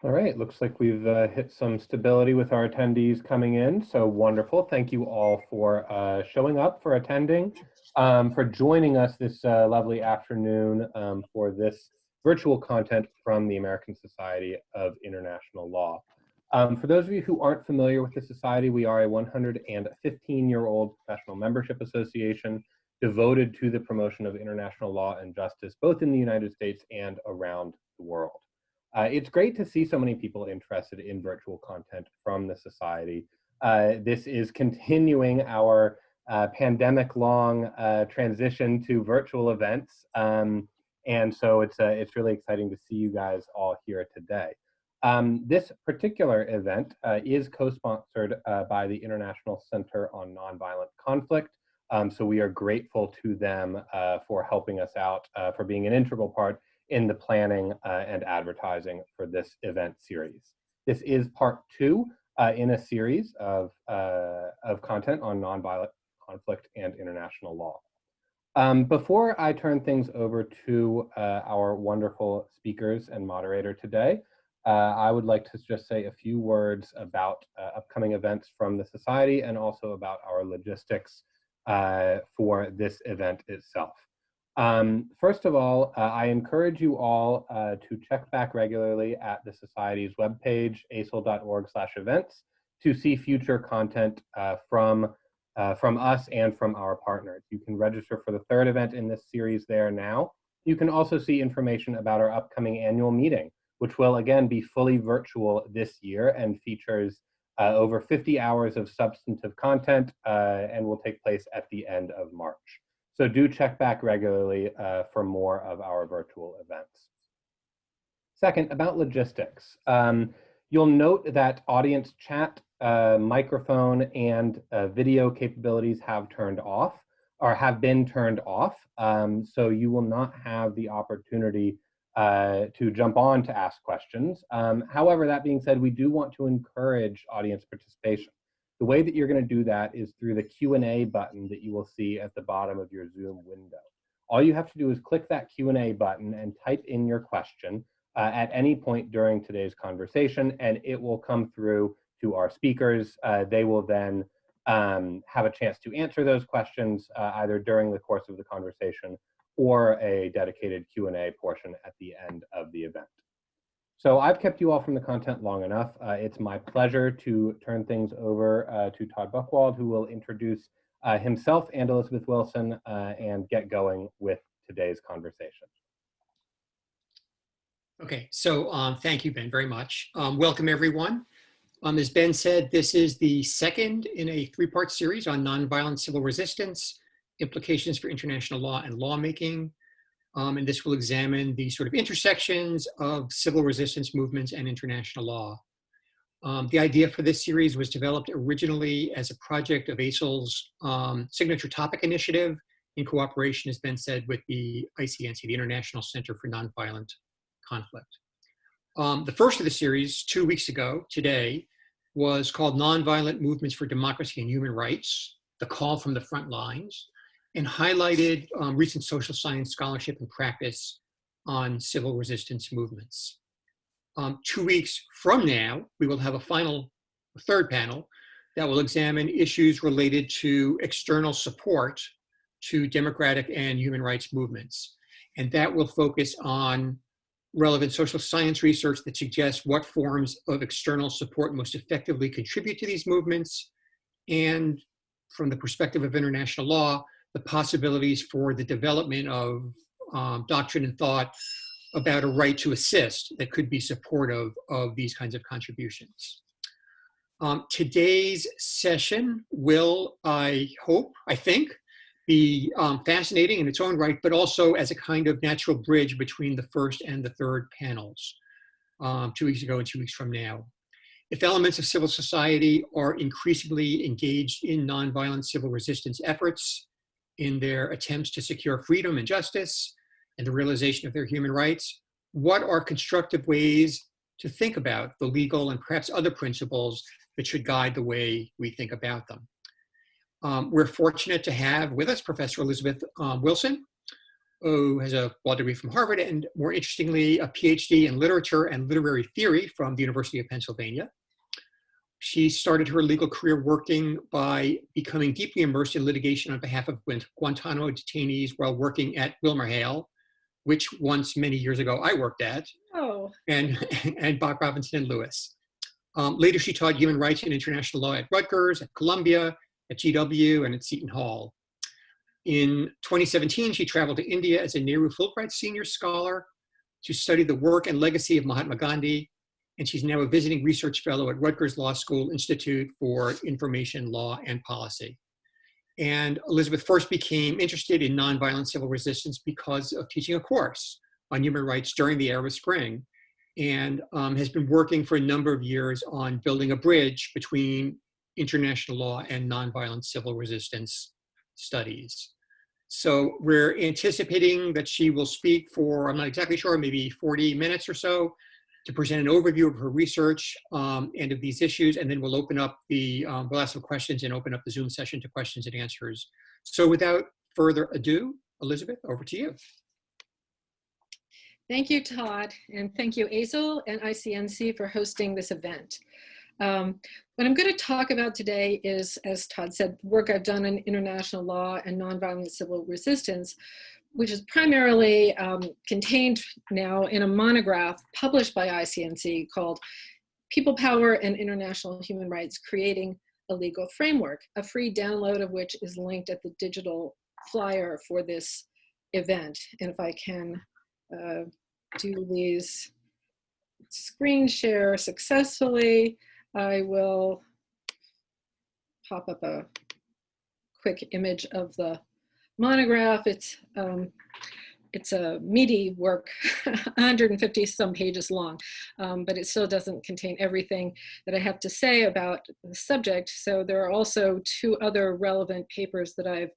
All right, looks like we've hit some stability with our attendees coming in, so wonderful. Thank you all for showing up, for attending, for joining us this lovely afternoon for this virtual content from the American Society of International Law. For those of you who aren't familiar with the Society, we are a 115-year-old professional membership association devoted to the promotion of international law and justice, both in the United States and around the world. It's great to see so many people interested in virtual content from the Society. This is continuing our pandemic-long transition to virtual events, and so it's really exciting to see you guys all here today. This particular event is co-sponsored by the International Center on Nonviolent Conflict, so we are grateful to them for helping us out, for being an integral part in the planning and advertising for this event series. This is part 2 in a series of content on nonviolent conflict and international law. Before I turn things over to our wonderful speakers and moderator today, I would like to just say a few words about upcoming events from the Society and also about our logistics for this event itself. First of all, I encourage you all to check back regularly at the Society's webpage, asil.org/events, to see future content from us and from our partners. You can register for the 3rd event in this series there now. You can also see information about our upcoming annual meeting, which will again be fully virtual this year and features over 50 hours of substantive content and will take place at the end of March. So do check back regularly for more of our virtual events. Second, about logistics. You'll note that audience chat, microphone, and video capabilities have turned off or have been turned off. So you will not have the opportunity to jump on to ask questions. However, that being said, we do want to encourage audience participation. The way that you're going to do that is through the Q&A button that you will see at the bottom of your Zoom window. All you have to do is click that Q&A button and type in your question at any point during today's conversation, and it will come through to our speakers. They will then have a chance to answer those questions either during the course of the conversation or a dedicated Q&A portion at the end of the event. So I've kept you all from the content long enough. It's my pleasure to turn things over to Todd Buchwald, who will introduce himself and Elizabeth Wilson and get going with today's conversation. Okay, so thank you, Ben, very much. Welcome, everyone. As Ben said, this is the 2nd in a 3-part series on nonviolent civil resistance, implications for international law and lawmaking. And this will examine the sort of intersections of civil resistance movements and international law. The idea for this series was developed originally as a project of ASIL's signature topic initiative in cooperation, as Ben said, with the ICNC, the International Center for Nonviolent Conflict. The first of the series, 2 weeks ago, today, was called Nonviolent Movements for Democracy and Human Rights, the Call from the Front Lines, and highlighted recent social science scholarship and practice on civil resistance movements. 2 weeks from now, we will have a 3rd panel that will examine issues related to external support to democratic and human rights movements. And that will focus on relevant social science research that suggests what forms of external support most effectively contribute to these movements, and from the perspective of international law, the possibilities for the development of doctrine and thought about a right to assist that could be supportive of these kinds of contributions. Today's session will, I think, be fascinating in its own right, but also as a kind of natural bridge between the 1st and the 3rd panels, 2 weeks ago and 2 weeks from now. If elements of civil society are increasingly engaged in nonviolent civil resistance efforts, in their attempts to secure freedom and justice and the realization of their human rights, what are constructive ways to think about the legal and perhaps other principles that should guide the way we think about them? We're fortunate to have with us Professor Elizabeth Wilson, who has a law degree from Harvard and, more interestingly, a PhD in literature and literary theory from the University of Pennsylvania. She started her legal career working by becoming deeply immersed in litigation on behalf of Guantanamo detainees while working at WilmerHale, which once, many years ago, I worked at, and Bach, Robinson, and Lewis. Later, she taught human rights and international law at Rutgers, at Columbia, at GW, and at Seton Hall. In 2017, she traveled to India as a Nehru Fulbright Senior Scholar to study the work and legacy of Mahatma Gandhi, and she's now a visiting research fellow at Rutgers Law School Institute for Information Law and Policy. And Elizabeth first became interested in nonviolent civil resistance because of teaching a course on human rights during the Arab Spring, and has been working for a number of years on building a bridge between international law and nonviolent civil resistance studies. So we're anticipating that she will speak for, I'm not exactly sure, maybe 40 minutes or so to present an overview of her research and of these issues, and then we'll open up the, we'll ask some questions and open up the Zoom session to questions and answers. So without further ado, Elizabeth, over to you. Thank you, Todd, and thank you, ASIL and ICNC for hosting this event. What I'm going to talk about today is, as Todd said, the work I've done in international law and nonviolent civil resistance, which is primarily contained now in a monograph published by ICNC called People Power and International Human Rights, Creating a Legal Framework, a free download of which is linked at the digital flyer for this event. And if I can do these screen share successfully, I will pop up a quick image of the monograph. It's a meaty work, 150 some pages long, but it still doesn't contain everything that I have to say about the subject. So there are also two other relevant papers that I've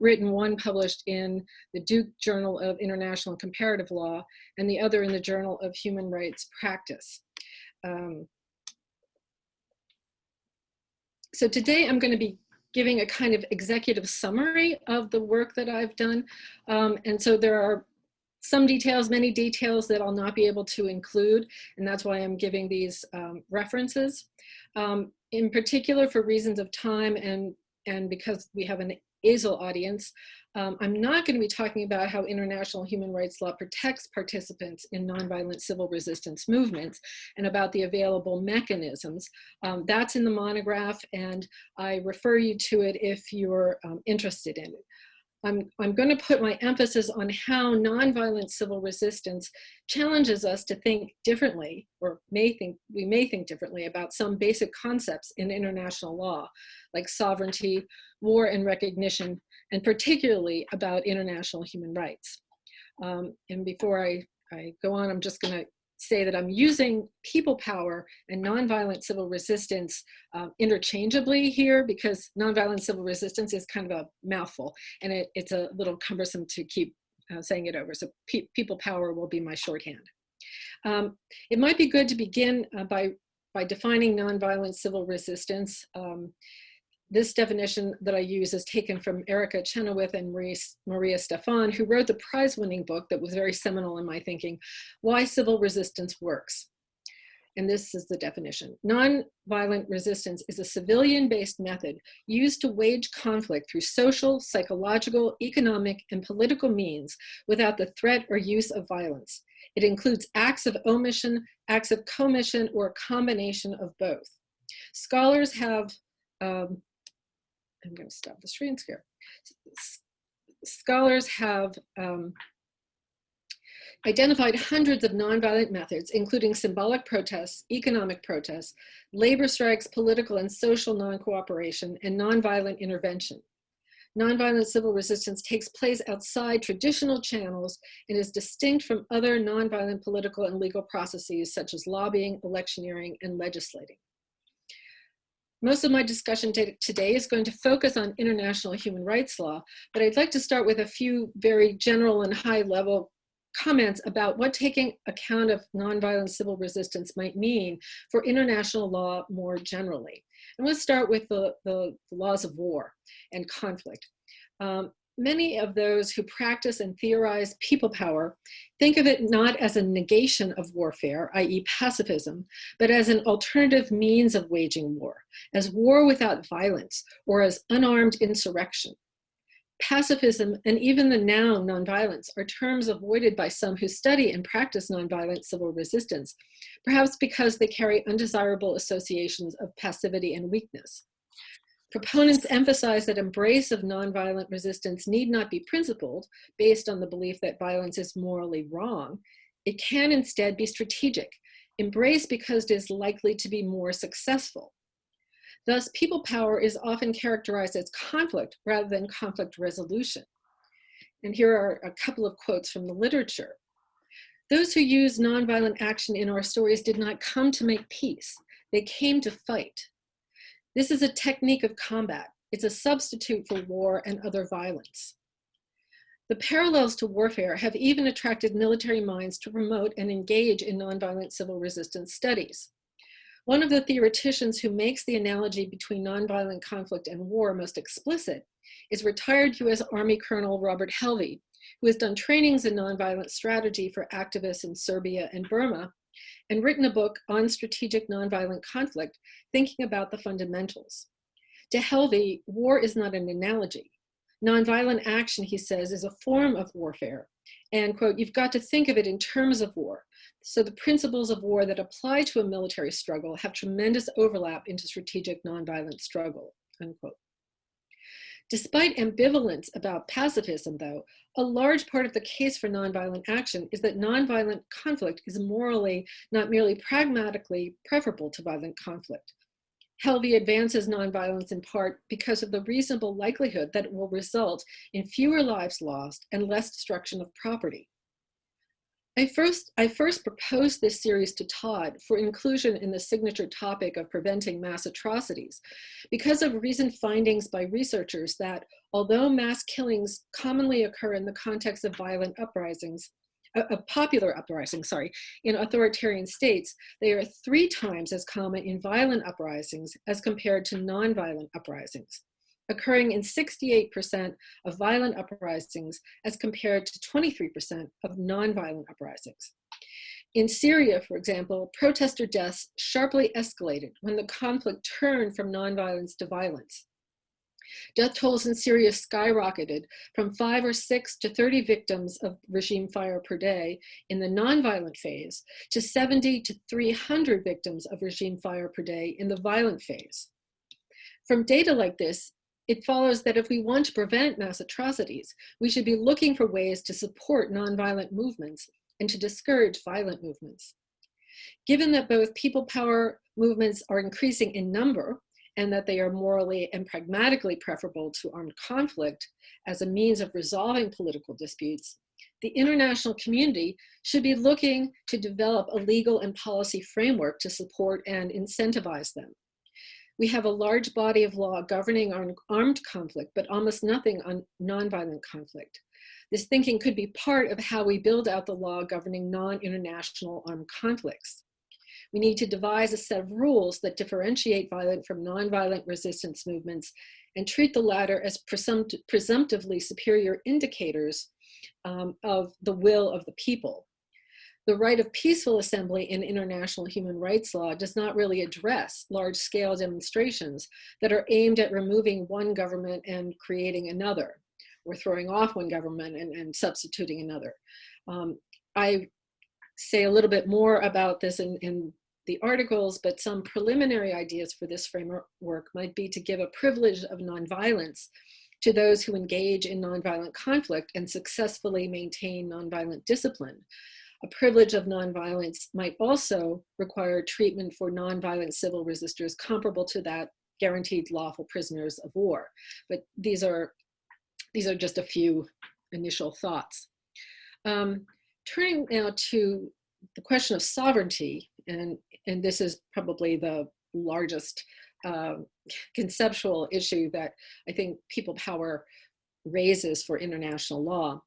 written, one published in the Duke Journal of International and Comparative Law, and the other in the Journal of Human Rights Practice. So today I'm going to be giving a kind of executive summary of the work that I've done. And so there are some details, many details that I'll not be able to include, and that's why I'm giving these references. In particular, for reasons of time and because we have an ASIL audience, I'm not going to be talking about how international human rights law protects participants in nonviolent civil resistance movements and about the available mechanisms. That's in the monograph, and I refer you to it if you're interested in it. I'm going to put my emphasis on how nonviolent civil resistance challenges us to think differently, or we may think differently about some basic concepts in international law, like sovereignty, war and recognition, and particularly about international human rights. And before I go on, I'm just going to say that I'm using people power and nonviolent civil resistance interchangeably here, because nonviolent civil resistance is kind of a mouthful, and it's a little cumbersome to keep saying it over. So people power will be my shorthand. It might be good to begin by defining nonviolent civil resistance. This definition that I use is taken from Erica Chenoweth and Maria Stefan, who wrote the prize-winning book that was very seminal in my thinking, Why Civil Resistance Works. And this is the definition. Nonviolent resistance is a civilian-based method used to wage conflict through social, psychological, economic, and political means without the threat or use of violence. It includes acts of omission, acts of commission, or a combination of both. Scholars have I'm going to stop the screen share. Scholars have identified hundreds of nonviolent methods, including symbolic protests, economic protests, labor strikes, political and social non-cooperation, and nonviolent intervention. Nonviolent civil resistance takes place outside traditional channels and is distinct from other nonviolent political and legal processes, such as lobbying, electioneering, and legislating. Most of my discussion today is going to focus on international human rights law, but I'd like to start with a few very general and high-level comments about what taking account of nonviolent civil resistance might mean for international law more generally. And let's start with the laws of war and conflict. many of those who practice and theorize people power think of it not as a negation of warfare, i.e. pacifism, but as an alternative means of waging war, as war without violence, or as unarmed insurrection. Pacifism and even the noun nonviolence are terms avoided by some who study and practice nonviolent civil resistance, perhaps because they carry undesirable associations of passivity and weakness. Proponents emphasize that embrace of nonviolent resistance need not be principled, based on the belief that violence is morally wrong. It can instead be strategic, embraced because it is likely to be more successful. Thus, people power is often characterized as conflict rather than conflict resolution. And here are a couple of quotes from the literature. Those who use nonviolent action in our stories did not come to make peace. They came to fight. This is a technique of combat. It's a substitute for war and other violence. The parallels to warfare have even attracted military minds to promote and engage in nonviolent civil resistance studies. One of the theoreticians who makes the analogy between nonviolent conflict and war most explicit is retired US Army Colonel Robert Helvey, who has done trainings in nonviolent strategy for activists in Serbia and Burma, and written a book on strategic nonviolent conflict, thinking about the fundamentals. To Helvey, war is not an analogy. Nonviolent action, he says, is a form of warfare. And, quote, you've got to think of it in terms of war. So the principles of war that apply to a military struggle have tremendous overlap into strategic nonviolent struggle, unquote. Despite ambivalence about pacifism, though, a large part of the case for nonviolent action is that nonviolent conflict is morally, not merely pragmatically, preferable to violent conflict. Helvey advances nonviolence in part because of the reasonable likelihood that it will result in fewer lives lost and less destruction of property. I first proposed this series to Todd for inclusion in the signature topic of preventing mass atrocities because of recent findings by researchers that although mass killings commonly occur in the context of violent uprisings, popular uprisings, in authoritarian states, they are 3 times as common in violent uprisings as compared to nonviolent uprisings, occurring in 68% of violent uprisings as compared to 23% of nonviolent uprisings. In Syria, for example, protester deaths sharply escalated when the conflict turned from nonviolence to violence. Death tolls in Syria skyrocketed from 5 or 6 to 30 victims of regime fire per day in the nonviolent phase to 70 to 300 victims of regime fire per day in the violent phase. From data like this, it follows that if we want to prevent mass atrocities, we should be looking for ways to support nonviolent movements and to discourage violent movements. Given that both people power movements are increasing in number and that they are morally and pragmatically preferable to armed conflict as a means of resolving political disputes, the international community should be looking to develop a legal and policy framework to support and incentivize them. We have a large body of law governing armed conflict, but almost nothing on nonviolent conflict. This thinking could be part of how we build out the law governing non-international armed conflicts. We need to devise a set of rules that differentiate violent from nonviolent resistance movements and treat the latter as presumptively superior indicators of the will of the people. The right of peaceful assembly in international human rights law does not really address large-scale demonstrations that are aimed at removing one government and creating another, or throwing off one government and substituting another. I say a little bit more about this in the articles, but some preliminary ideas for this framework might be to give a privilege of nonviolence to those who engage in nonviolent conflict and successfully maintain nonviolent discipline. A privilege of nonviolence might also require treatment for nonviolent civil resistors comparable to that guaranteed lawful prisoners of war. But these are just a few initial thoughts. Turning now to the question of sovereignty, and this is probably the largest conceptual issue that I think people power raises for international law.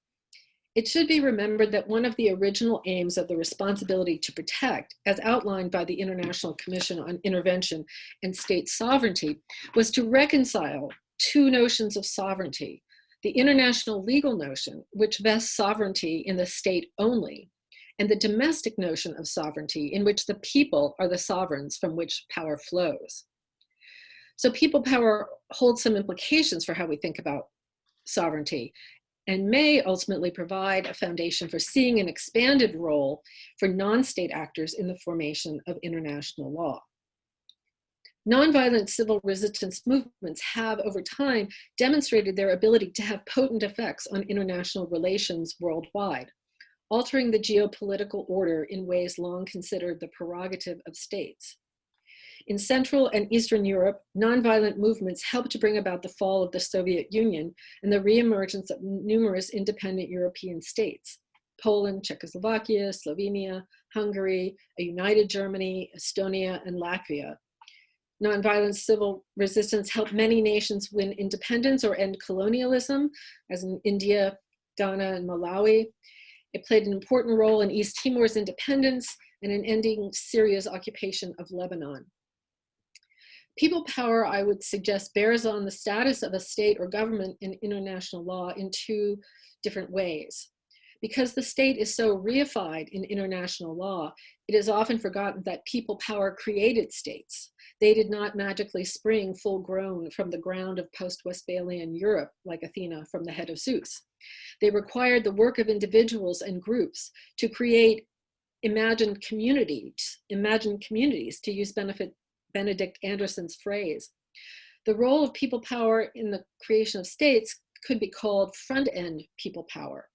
It should be remembered that one of the original aims of the responsibility to protect, as outlined by the International Commission on Intervention and State Sovereignty, was to reconcile 2 notions of sovereignty: the international legal notion, which vests sovereignty in the state only, and the domestic notion of sovereignty, in which the people are the sovereigns from which power flows. So people power holds some implications for how we think about sovereignty, and may ultimately provide a foundation for seeing an expanded role for non-state actors in the formation of international law. Nonviolent civil resistance movements have, over time, demonstrated their ability to have potent effects on international relations worldwide, altering the geopolitical order in ways long considered the prerogative of states. In Central and Eastern Europe, nonviolent movements helped to bring about the fall of the Soviet Union and the reemergence of numerous independent European states: Poland, Czechoslovakia, Slovenia, Hungary, a united Germany, Estonia, and Latvia. Nonviolent civil resistance helped many nations win independence or end colonialism, as in India, Ghana, and Malawi. It played an important role in East Timor's independence and in ending Syria's occupation of Lebanon. People power, I would suggest, bears on the status of a state or government in international law in two different ways. Because the state is so reified in international law, it is often forgotten that people power created states. They did not magically spring full grown from the ground of post-Westphalian Europe, like Athena from the head of Zeus. They required the work of individuals and groups to create imagined communities, to use Benedict Anderson's phrase. The role of people power in the creation of states could be called front-end people power.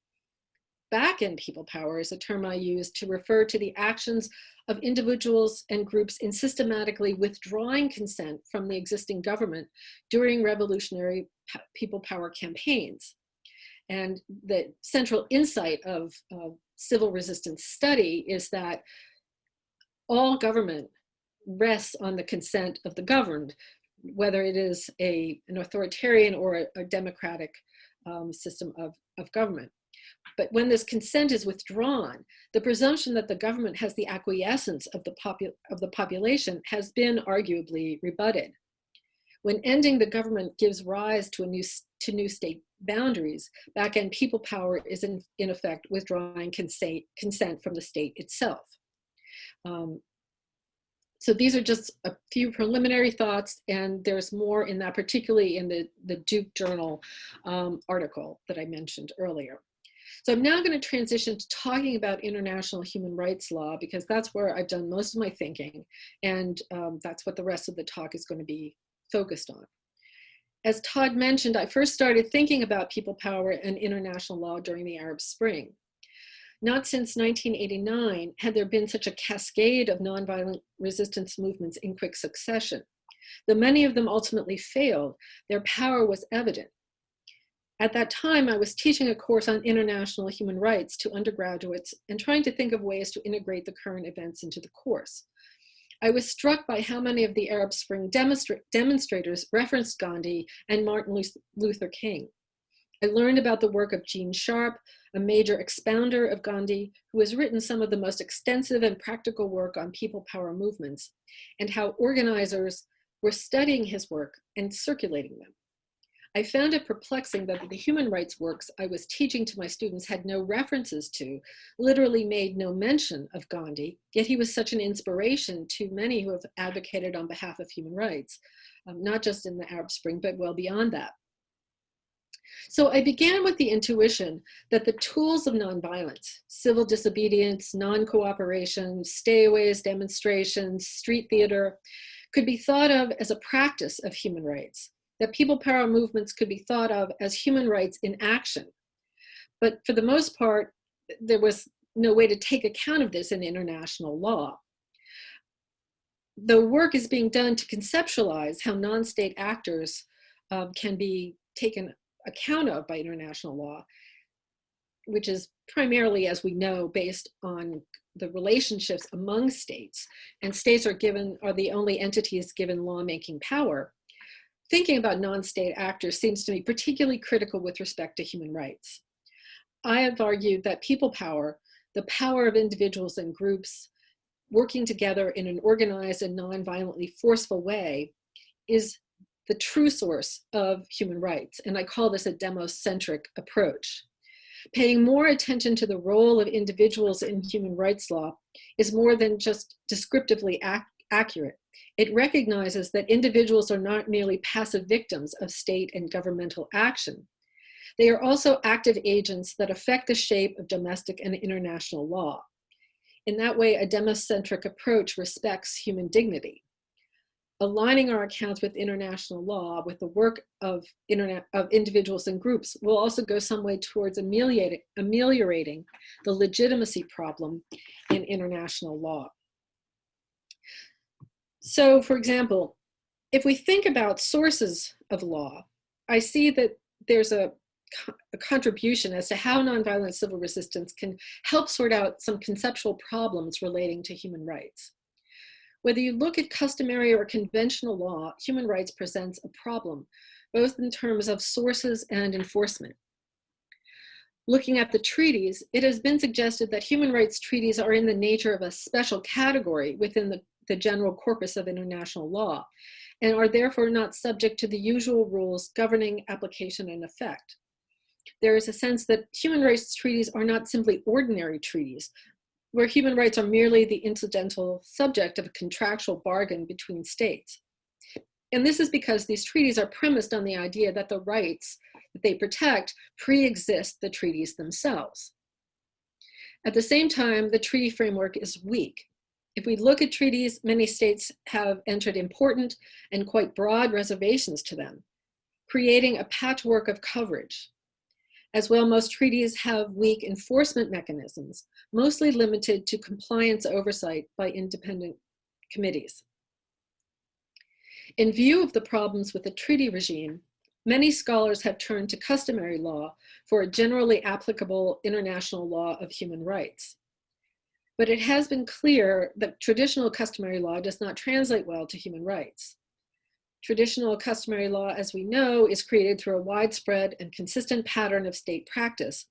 Back-end people power is a term I use to refer to the actions of individuals and groups in systematically withdrawing consent from the existing government during revolutionary people power campaigns. And the central insight of civil resistance study is that all government rests on the consent of the governed, whether it is an authoritarian or a democratic system of government. But when this consent is withdrawn, the presumption that the government has the acquiescence of the population has been arguably rebutted. When ending the government gives rise to new state boundaries, back-end people power is in effect withdrawing consent from the state itself. So these are just a few preliminary thoughts, and there's more in that, particularly in the Duke Journal article that I mentioned earlier. So I'm now going to transition to talking about international human rights law, because that's where I've done most of my thinking, and that's what the rest of the talk is going to be focused on. As Todd mentioned, I first started thinking about people power and international law during the Arab Spring. Not since 1989 had there been such a cascade of nonviolent resistance movements in quick succession. Though many of them ultimately failed, their power was evident. At that time, I was teaching a course on international human rights to undergraduates and trying to think of ways to integrate the current events into the course. I was struck by how many of the Arab Spring demonstrators referenced Gandhi and Martin Luther King. I learned about the work of Gene Sharp, a major expounder of Gandhi, who has written some of the most extensive and practical work on people power movements, and how organizers were studying his work and circulating them. I found it perplexing that the human rights works I was teaching to my students had no references to, literally made no mention of Gandhi, yet he was such an inspiration to many who have advocated on behalf of human rights, not just in the Arab Spring, but well beyond that. So I began with the intuition that the tools of nonviolence, civil disobedience, non-cooperation, stayaways, demonstrations, street theater, could be thought of as a practice of human rights, that people power movements could be thought of as human rights in action. But for the most part, there was no way to take account of this in international law. The work is being done to conceptualize how non-state actors can be taken account of by international law, which is primarily, as we know, based on the relationships among states, and states are the only entities given lawmaking power. Thinking about non-state actors seems to me particularly critical with respect to human rights. I have argued that people power, the power of individuals and groups working together in an organized and non-violently forceful way, is the true source of human rights, and I call this a democentric approach. Paying more attention to the role of individuals in human rights law is more than just descriptively accurate. It recognizes that individuals are not merely passive victims of state and governmental action. They are also active agents that affect the shape of domestic and international law. In that way, a democentric approach respects human dignity. Aligning our accounts with international law, with the work of individuals and groups, will also go some way towards ameliorating the legitimacy problem in international law. So, for example, if we think about sources of law, I see that there's a contribution as to how nonviolent civil resistance can help sort out some conceptual problems relating to human rights. Whether you look at customary or conventional law, human rights presents a problem, both in terms of sources and enforcement. Looking at the treaties, it has been suggested that human rights treaties are in the nature of a special category within the general corpus of international law, and are therefore not subject to the usual rules governing application and effect. There is a sense that human rights treaties are not simply ordinary treaties, where human rights are merely the incidental subject of a contractual bargain between states. And this is because these treaties are premised on the idea that the rights that they protect pre-exist the treaties themselves. At the same time, the treaty framework is weak. If we look at treaties, many states have entered important and quite broad reservations to them, creating a patchwork of coverage. As well, most treaties have weak enforcement mechanisms, mostly limited to compliance oversight by independent committees. In view of the problems with the treaty regime, many scholars have turned to customary law for a generally applicable international law of human rights. But it has been clear that traditional customary law does not translate well to human rights. Traditional customary law, as we know, is created through a widespread and consistent pattern of state practice,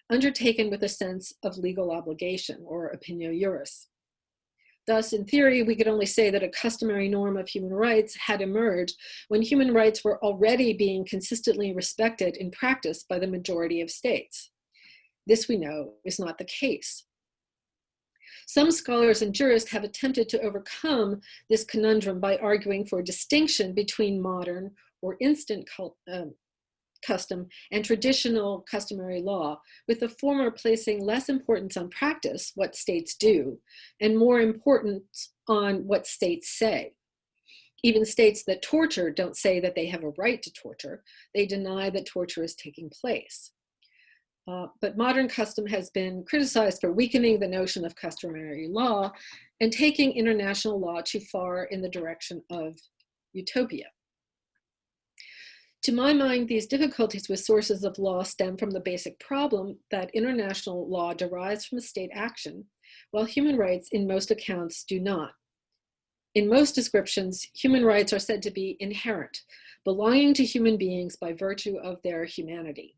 undertaken with a sense of legal obligation, or opinio juris. Thus, in theory, we could only say that a customary norm of human rights had emerged when human rights were already being consistently respected in practice by the majority of states. This, we know, is not the case. Some scholars and jurists have attempted to overcome this conundrum by arguing for a distinction between modern or instant custom and traditional customary law, with the former placing less importance on practice, what states do, and more importance on what states say. Even states that torture don't say that they have a right to torture. They deny that torture is taking place. But modern custom has been criticized for weakening the notion of customary law and taking international law too far in the direction of utopia. To my mind, these difficulties with sources of law stem from the basic problem that international law derives from state action, while human rights in most accounts do not. In most descriptions, human rights are said to be inherent, belonging to human beings by virtue of their humanity.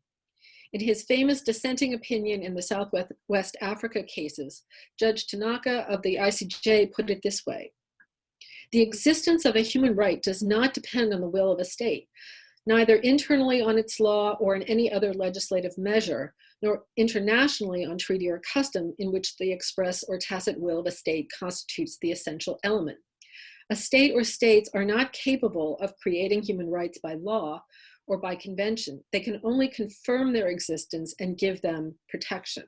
In his famous dissenting opinion in the Southwest Africa cases, Judge Tanaka of the ICJ put it this way: the existence of a human right does not depend on the will of a state, neither internally on its law or in any other legislative measure, nor internationally on treaty or custom in which the express or tacit will of a state constitutes the essential element. A state or states are not capable of creating human rights by law or by convention. They can only confirm their existence and give them protection.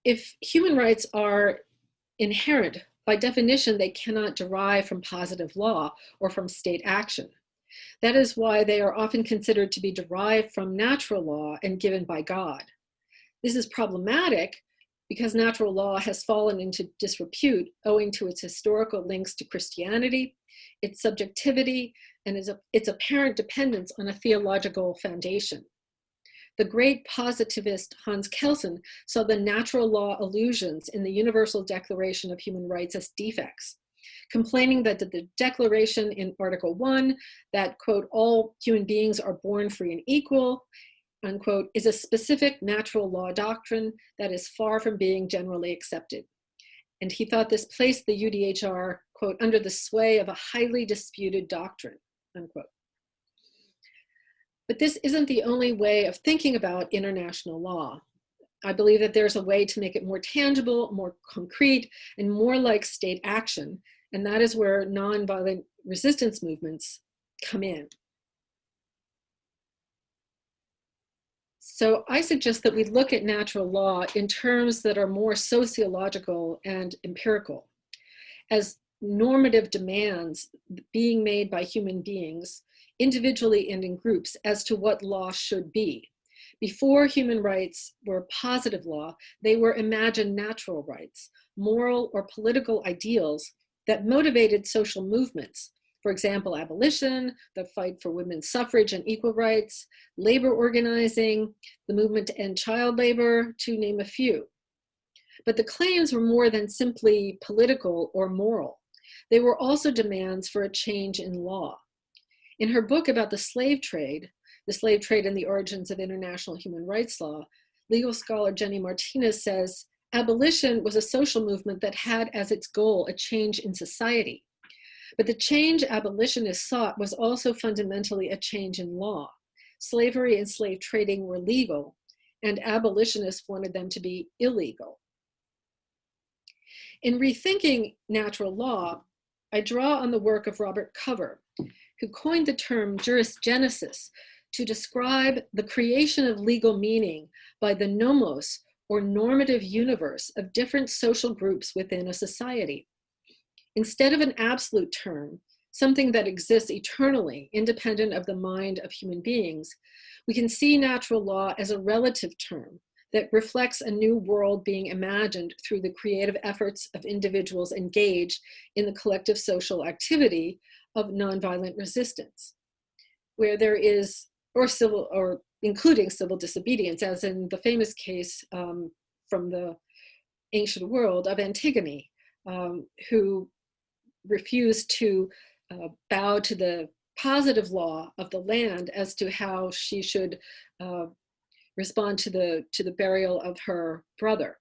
If human rights are inherent, by definition, they cannot derive from positive law or from state action. That is why they are often considered to be derived from natural law and given by God. This is problematic because natural law has fallen into disrepute owing to its historical links to Christianity, its subjectivity, and its apparent dependence on a theological foundation. The great positivist Hans Kelsen saw the natural law allusions in the Universal Declaration of Human Rights as defects, complaining that the declaration in Article 1 that, quote, all human beings are born free and equal, unquote, is a specific natural law doctrine that is far from being generally accepted. And he thought this placed the UDHR, quote, under the sway of a highly disputed doctrine, unquote. But this isn't the only way of thinking about international law. I believe that there's a way to make it more tangible, more concrete, and more like state action, and that is where nonviolent resistance movements come in. So I suggest that we look at natural law in terms that are more sociological and empirical, as normative demands being made by human beings, individually and in groups, as to what law should be. Before human rights were positive law, they were imagined natural rights, moral or political ideals that motivated social movements. For example, abolition, the fight for women's suffrage and equal rights, labor organizing, the movement to end child labor, to name a few. But the claims were more than simply political or moral. They were also demands for a change in law. In her book about the slave trade and the origins of international human rights law, legal scholar Jenny Martinez says, abolition was a social movement that had as its goal a change in society. But the change abolitionists sought was also fundamentally a change in law. Slavery and slave trading were legal, and abolitionists wanted them to be illegal. In rethinking natural law, I draw on the work of Robert Cover, who coined the term jurisgenesis to describe the creation of legal meaning by the nomos, or normative universe, of different social groups within a society. Instead of an absolute term, something that exists eternally, independent of the mind of human beings, we can see natural law as a relative term that reflects a new world being imagined through the creative efforts of individuals engaged in the collective social activity of nonviolent resistance, where there is, or including civil disobedience, as in the famous case from the ancient world of Antigone, who refused to bow to the positive law of the land as to how she should respond to the burial of her brother.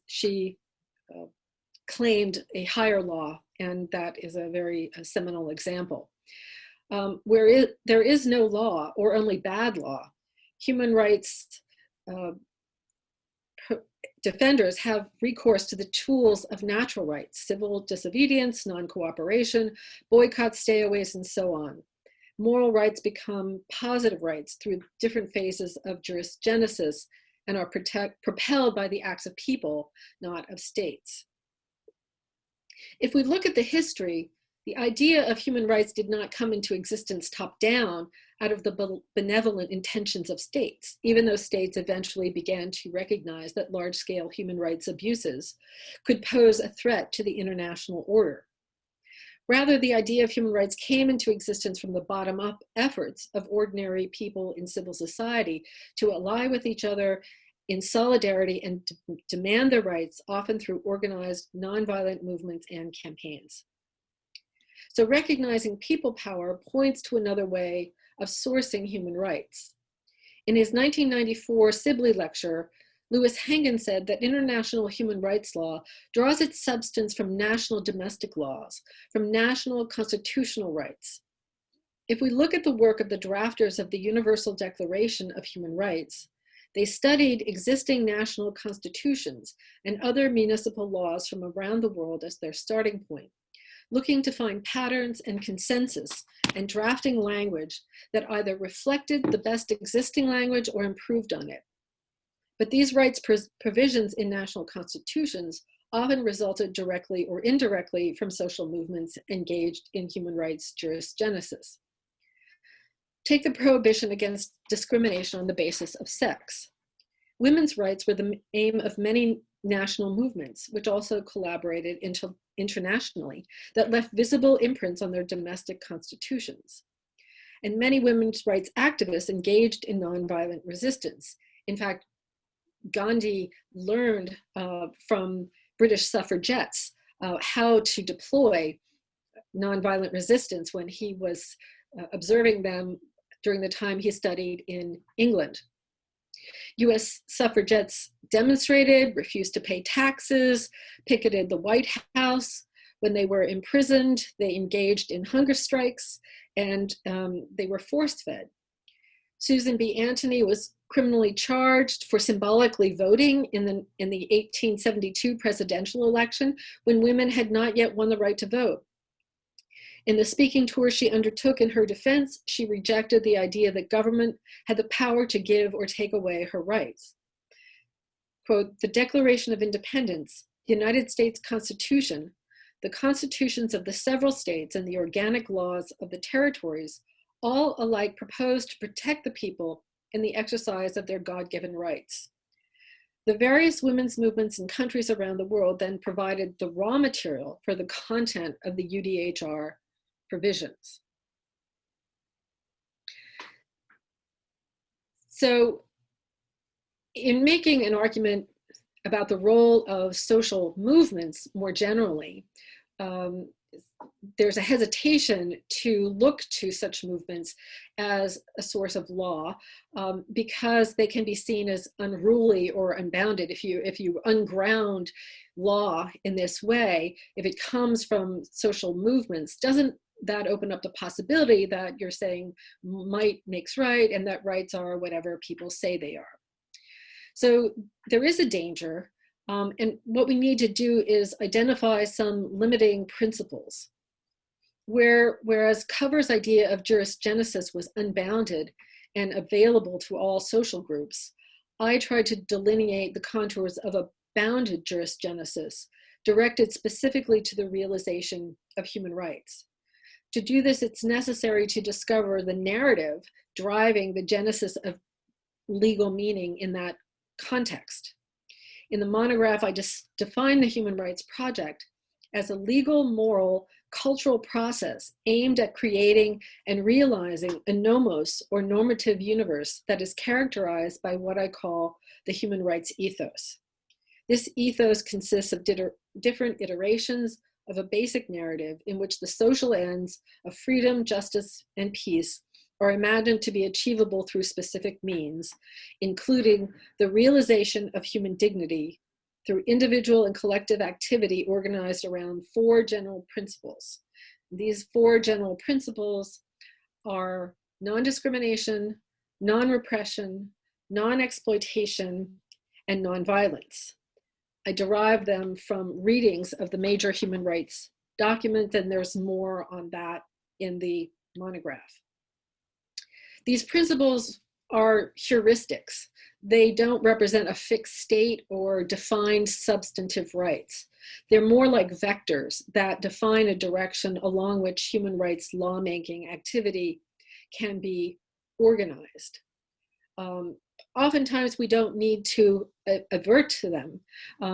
She claimed a higher law, and that is a very seminal example. Where there is no law, or only bad law, human rights defenders have recourse to the tools of natural rights, civil disobedience, non-cooperation, boycott, stayaways, and so on. Moral rights become positive rights through different phases of jurisgenesis and are propelled by the acts of people, not of states. If we look at the history, the idea of human rights did not come into existence top-down out of the benevolent intentions of states, even though states eventually began to recognize that large-scale human rights abuses could pose a threat to the international order. Rather, the idea of human rights came into existence from the bottom-up efforts of ordinary people in civil society to ally with each other in solidarity and demand their rights, often through organized nonviolent movements and campaigns. So recognizing people power points to another way of sourcing human rights. In his 1994 Sibley lecture, Louis Hengen said that international human rights law draws its substance from national domestic laws, from national constitutional rights. If we look at the work of the drafters of the Universal Declaration of Human Rights, they studied existing national constitutions and other municipal laws from around the world as their starting point, looking to find patterns and consensus and drafting language that either reflected the best existing language or improved on it. But these rights provisions in national constitutions often resulted directly or indirectly from social movements engaged in human rights jurisgenesis. Take the prohibition against discrimination on the basis of sex. Women's rights were the aim of many national movements, which also collaborated internationally, that left visible imprints on their domestic constitutions. And many women's rights activists engaged in nonviolent resistance. In fact, Gandhi learned from British suffragettes how to deploy nonviolent resistance when he was observing them during the time he studied in England. US suffragettes demonstrated, refused to pay taxes, picketed the White House, When they were imprisoned, they engaged in hunger strikes, and they were force-fed. Susan B. Anthony was criminally charged for symbolically voting in the 1872 presidential election when women had not yet won the right to vote. In the speaking tour she undertook in her defense, she rejected the idea that government had the power to give or take away her rights. Quote, "The Declaration of Independence, the United States Constitution, the constitutions of the several states, and the organic laws of the territories all alike propose to protect the people in the exercise of their God-given rights. The various women's movements in countries around the world then provided the raw material for the content of the UDHR provisions." So in making an argument about the role of social movements more generally, there's a hesitation to look to such movements as a source of law because they can be seen as unruly or unbounded. If you unground law in this way, if it comes from social movements, doesn't that open up the possibility that you're saying might makes right and that rights are whatever people say they are? So there is a danger, and what we need to do is identify some limiting principles. Whereas Cover's idea of jurisgenesis was unbounded and available to all social groups, I tried to delineate the contours of a bounded jurisgenesis directed specifically to the realization of human rights. To do this, it's necessary to discover the narrative driving the genesis of legal meaning in that context. In the monograph, I just define the Human Rights Project as a legal, moral, cultural process aimed at creating and realizing a nomos or normative universe that is characterized by what I call the human rights ethos. This ethos consists of different iterations of a basic narrative in which the social ends of freedom, justice, and peace are imagined to be achievable through specific means, including the realization of human dignity through individual and collective activity organized around 4 general principles. These 4 general principles are non-discrimination, non-repression, non-exploitation, and non-violence. I derive them from readings of the major human rights document, and there's more on that in the monograph. These principles are heuristics. They don't represent a fixed state or defined substantive rights. They're more like vectors that define a direction along which human rights lawmaking activity can be organized. Oftentimes we don't need to advert to them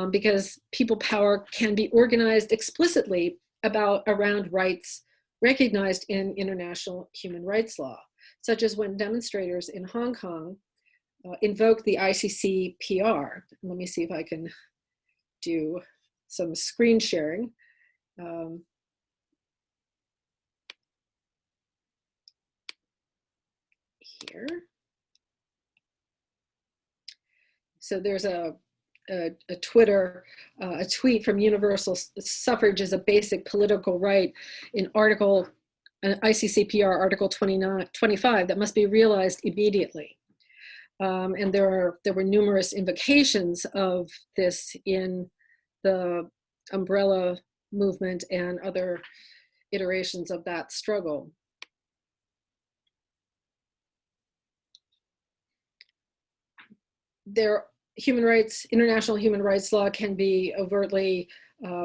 because people power can be organized explicitly around rights recognized in international human rights law, such as when demonstrators in Hong Kong invoke the ICCPR. Let me see if I can do some screen sharing. Here. So there's a tweet from Universal Suffrage is a basic political right in ICCPR Article 25 that must be realized immediately. And there were numerous invocations of this in the umbrella movement and other iterations of that struggle. International human rights law can be overtly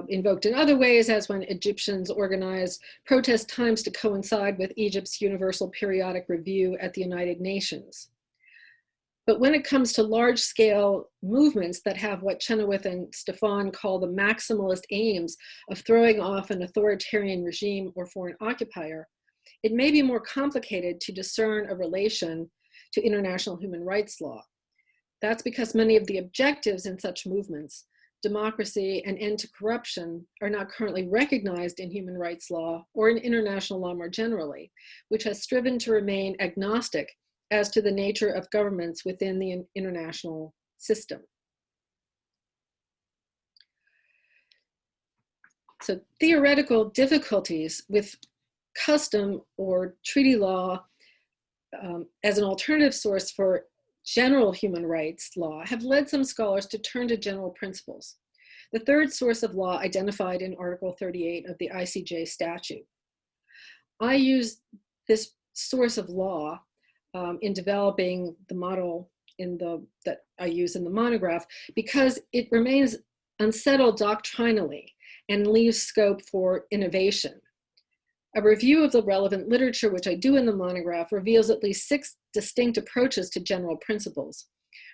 invoked in other ways, as when Egyptians organized protest times to coincide with Egypt's Universal Periodic Review at the United Nations. But when it comes to large-scale movements that have what Chenoweth and Stefan call the maximalist aims of throwing off an authoritarian regime or foreign occupier, it may be more complicated to discern a relation to international human rights law. That's because many of the objectives in such movements, democracy and end to corruption, are not currently recognized in human rights law or in international law more generally, which has striven to remain agnostic as to the nature of governments within the international system. So theoretical difficulties with custom or treaty law as an alternative source for general human rights law have led some scholars to turn to general principles, the third source of law identified in Article 38 of the ICJ statute. I use this source of law in developing the model that I use in the monograph because it remains unsettled doctrinally and leaves scope for innovation. A review of the relevant literature, which I do in the monograph, reveals at least 6 distinct approaches to general principles,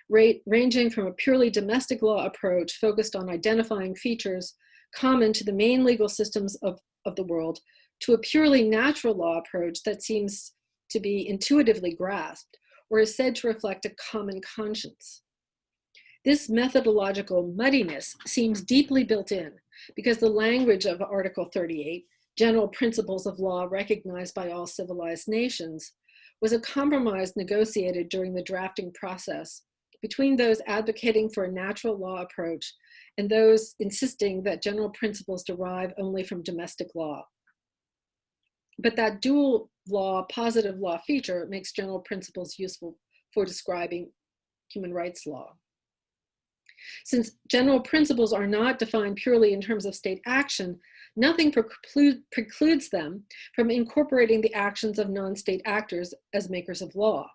ranging from a purely domestic law approach focused on identifying features common to the main legal systems of the world, to a purely natural law approach that seems to be intuitively grasped or is said to reflect a common conscience. This methodological muddiness seems deeply built in because the language of Article 38, general principles of law recognized by all civilized nations, was a compromise negotiated during the drafting process between those advocating for a natural law approach and those insisting that general principles derive only from domestic law. But that dual law, positive law feature makes general principles useful for describing human rights law. Since general principles are not defined purely in terms of state action, nothing precludes them from incorporating the actions of non-state actors as makers of law.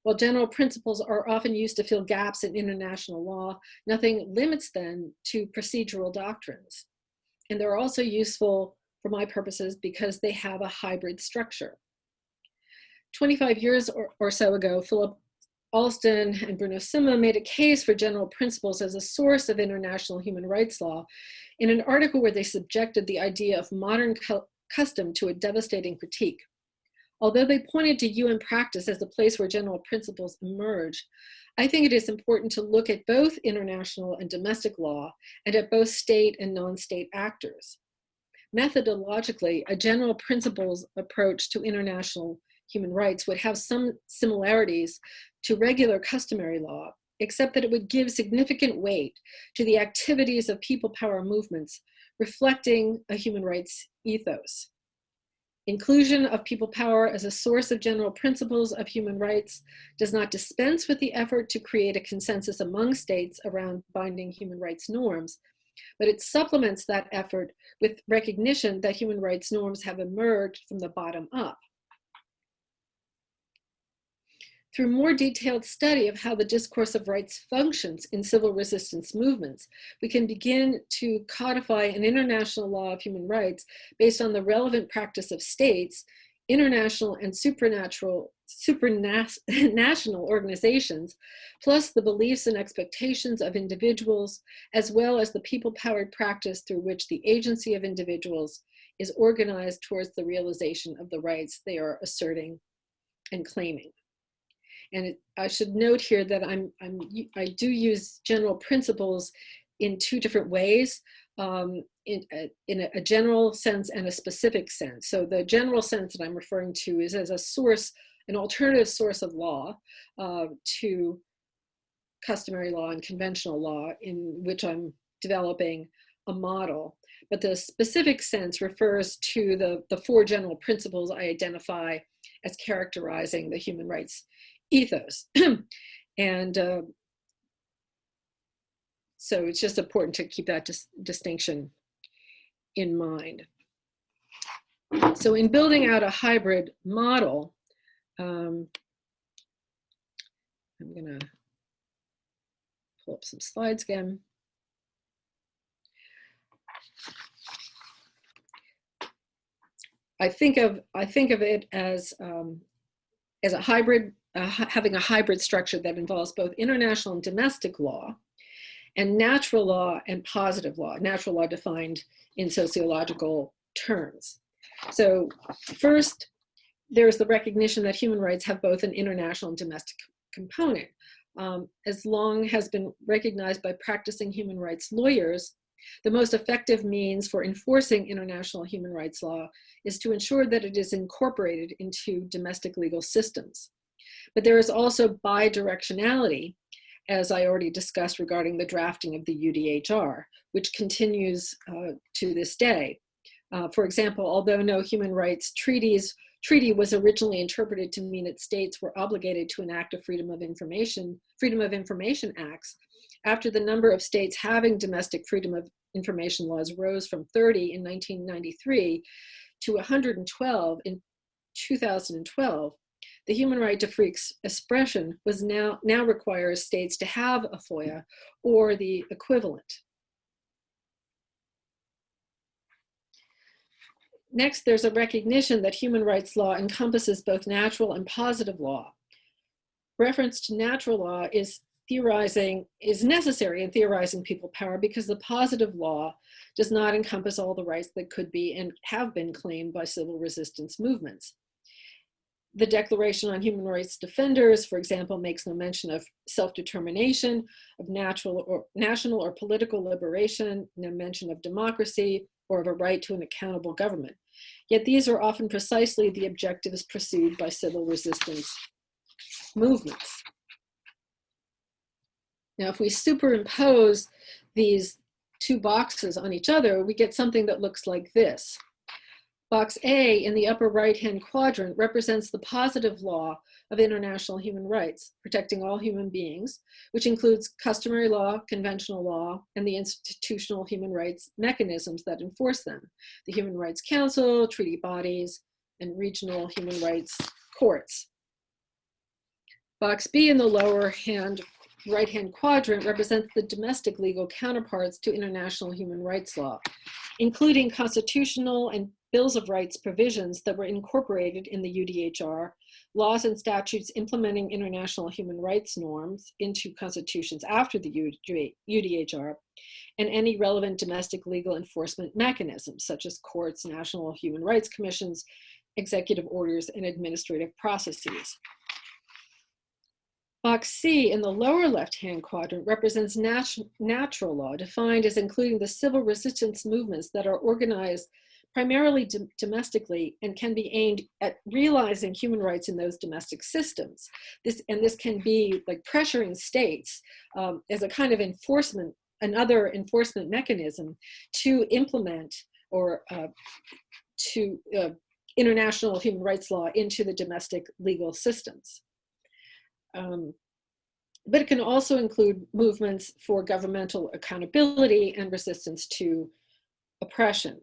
While general principles are often used to fill gaps in international law, nothing limits them to procedural doctrines. And they're also useful for my purposes because they have a hybrid structure. 25 years or so ago, Philip Alston and Bruno Simma made a case for general principles as a source of international human rights law in an article where they subjected the idea of modern custom to a devastating critique. Although they pointed to UN practice as the place where general principles emerge, I think it is important to look at both international and domestic law and at both state and non-state actors. Methodologically, a general principles approach to international human rights would have some similarities to regular customary law, except that it would give significant weight to the activities of people power movements, reflecting a human rights ethos. Inclusion of people power as a source of general principles of human rights does not dispense with the effort to create a consensus among states around binding human rights norms, but it supplements that effort with recognition that human rights norms have emerged from the bottom up. Through more detailed study of how the discourse of rights functions in civil resistance movements, we can begin to codify an international law of human rights based on the relevant practice of states, international and supranational organizations, plus the beliefs and expectations of individuals, as well as the people-powered practice through which the agency of individuals is organized towards the realization of the rights they are asserting and claiming. And I should note here that I do use general principles in 2 different ways, in a general sense and a specific sense. So the general sense that I'm referring to is as a source, an alternative source of law to customary law and conventional law, in which I'm developing a model. But the specific sense refers to the 4 general principles I identify as characterizing the human rights ethos. And so it's just important to keep that distinction in mind. So in building out a hybrid model, I'm gonna pull up some slides again. I think of it as a hybrid, having a hybrid structure that involves both international and domestic law, and natural law and positive law. Natural law defined in sociological terms. So first, there's the recognition that human rights have both an international and domestic component. As long has been recognized by practicing human rights lawyers, the most effective means for enforcing international human rights law is to ensure that it is incorporated into domestic legal systems. But there is also bidirectionality, as I already discussed regarding the drafting of the UDHR, which continues to this day. For example, although no human rights treaty was originally interpreted to mean that states were obligated to enact a Freedom of Information Acts, after the number of states having domestic freedom of information laws rose from 30 in 1993 to 112 in 2012, the human right to free expression was now requires states to have a FOIA or the equivalent. Next, there's a recognition that human rights law encompasses both natural and positive law. Reference to natural law is necessary in theorizing people power because the positive law does not encompass all the rights that could be and have been claimed by civil resistance movements. The Declaration on Human Rights Defenders, for example, makes no mention of self-determination, of national or political liberation, no mention of democracy, or of a right to an accountable government. Yet these are often precisely the objectives pursued by civil resistance movements. Now, if we superimpose these two boxes on each other, we get something that looks like this. Box A in the upper right-hand quadrant represents the positive law of international human rights, protecting all human beings, which includes customary law, conventional law, and the institutional human rights mechanisms that enforce them, the Human Rights Council, treaty bodies, and regional human rights courts. Box B in the lower right-hand quadrant represents the domestic legal counterparts to international human rights law, including constitutional and bills of rights provisions that were incorporated in the UDHR, laws and statutes implementing international human rights norms into constitutions after the UDHR, and any relevant domestic legal enforcement mechanisms, such as courts, national human rights commissions, executive orders, and administrative processes. Box C in the lower left-hand quadrant represents natural law, defined as including the civil resistance movements that are organized primarily domestically and can be aimed at realizing human rights in those domestic systems. This can be like pressuring states as a kind of enforcement, another enforcement mechanism to implement or to international human rights law into the domestic legal systems. But it can also include movements for governmental accountability and resistance to oppression.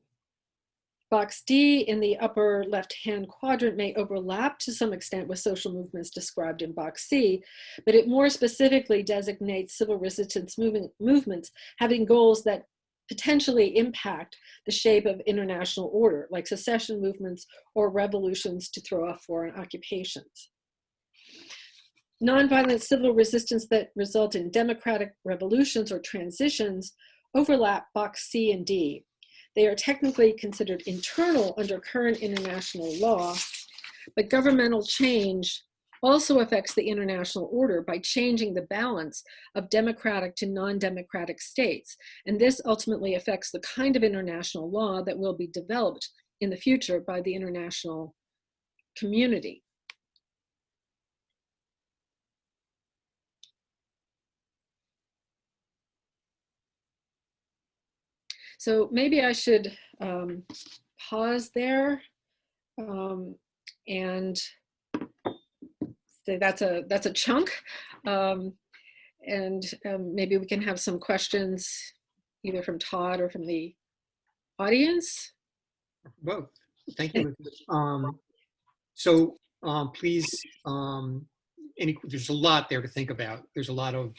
Box D in the upper left-hand quadrant may overlap to some extent with social movements described in Box C, but it more specifically designates civil resistance movements having goals that potentially impact the shape of international order, like secession movements or revolutions to throw off foreign occupations. Nonviolent civil resistance that result in democratic revolutions or transitions overlap Box C and D. They are technically considered internal under current international law, but governmental change also affects the international order by changing the balance of democratic to non-democratic states. And this ultimately affects the kind of international law that will be developed in the future by the international community. So maybe I should pause there and say that's a chunk, and maybe we can have some questions either from Todd or from the audience. Both. Thank you. Please, there's a lot there to think about. There's a lot of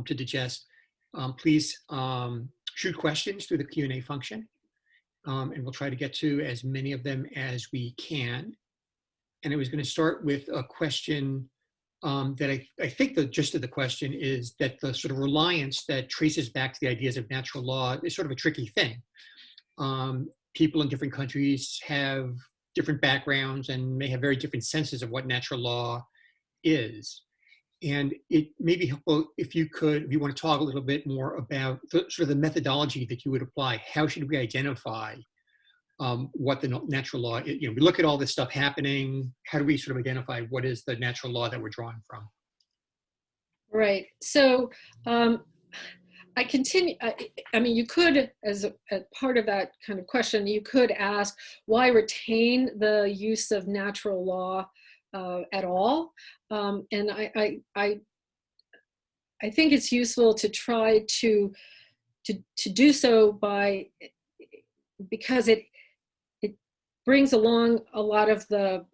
to digest. Please shoot questions through the Q&A function, and we'll try to get to as many of them as we can. And I was going to start with a question that I think the gist of the question is that the sort of reliance that traces back to the ideas of natural law is sort of a tricky thing. People in different countries have different backgrounds and may have very different senses of what natural law is. And it may be helpful if you want to talk a little bit more about sort of the methodology that you would apply. How should we identify what the natural law is? We look at all this stuff happening. How do we sort of identify what is the natural law that we're drawing from? Right. So I continue, I mean, you could, as part of that kind of question, you could ask why retain the use of natural law at all? And I think it's useful to try to do so because it brings along a lot of the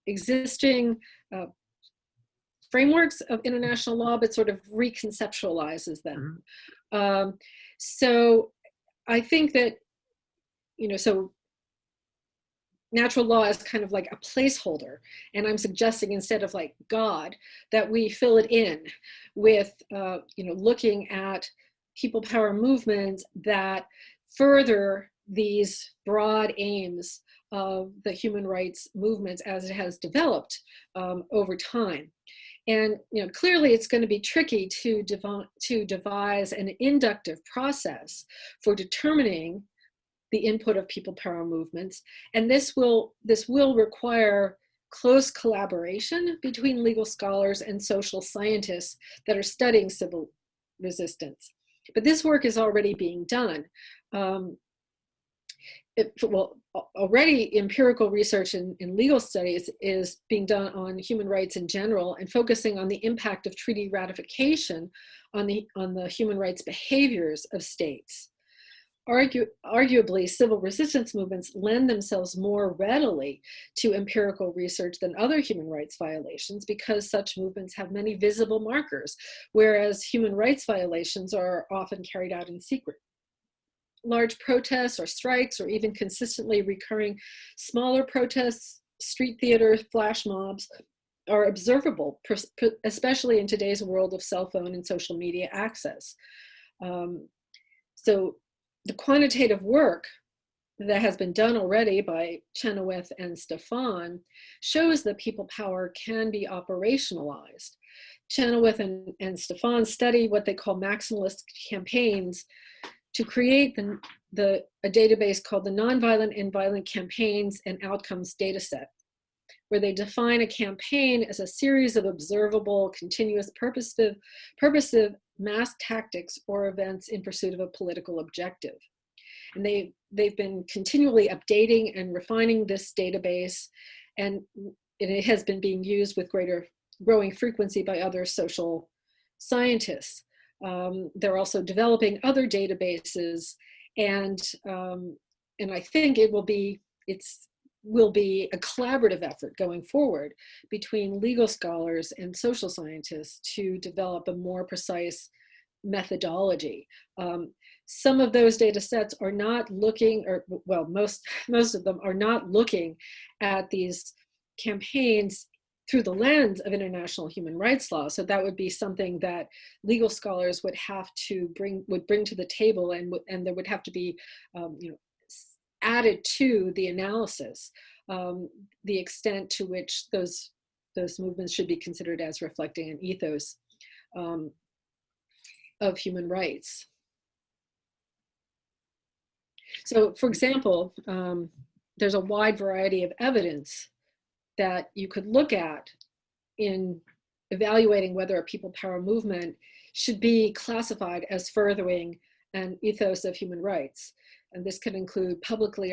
existing frameworks of international law, but sort of reconceptualizes them. So I think that, so natural law is kind of like a placeholder, and I'm suggesting instead of like God, that we fill it in with, looking at people power movements that further these broad aims of the human rights movements as it has developed over time. And clearly it's going to be tricky to devise an inductive process for determining the input of people power movements. And this will require close collaboration between legal scholars and social scientists that are studying civil resistance. But this work is already being done. Already empirical research in legal studies is being done on human rights in general and focusing on the impact of treaty ratification on the human rights behaviors of states. Arguably, civil resistance movements lend themselves more readily to empirical research than other human rights violations because such movements have many visible markers, whereas human rights violations are often carried out in secret. Large protests or strikes, or even consistently recurring smaller protests, street theater, flash mobs, are observable, especially in today's world of cell phone and social media access. So the quantitative work that has been done already by Chenoweth and Stefan shows that people power can be operationalized. Chenoweth and Stefan study what they call maximalist campaigns to create a database called the Nonviolent and Violent Campaigns and Outcomes Dataset, where they define a campaign as a series of observable, continuous, purposive mass tactics or events in pursuit of a political objective. And they've been continually updating and refining this database, and it has been being used with growing frequency by other social scientists. They're also developing other databases, and I think it will be a collaborative effort going forward between legal scholars and social scientists to develop a more precise methodology. Some of those data sets are not looking, most of them are not looking at these campaigns through the lens of international human rights law. So that would be something that legal scholars would have to bring to the table, and there would have to be added to the analysis the extent to which those movements should be considered as reflecting an ethos of human rights. So, for example, there's a wide variety of evidence that you could look at in evaluating whether a people power movement should be classified as furthering an ethos of human rights. And this could include publicly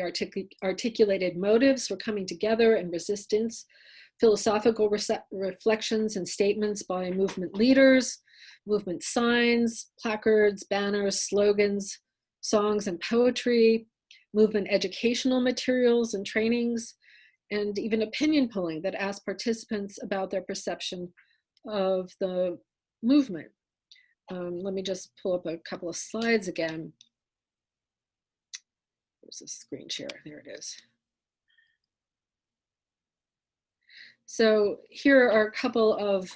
articulated motives for coming together and resistance, philosophical reflections and statements by movement leaders, movement signs, placards, banners, slogans, songs and poetry, movement educational materials and trainings, and even opinion polling that asks participants about their perception of the movement. Let me just pull up a couple of slides again. Where's the screen share? There it is. So here are a couple of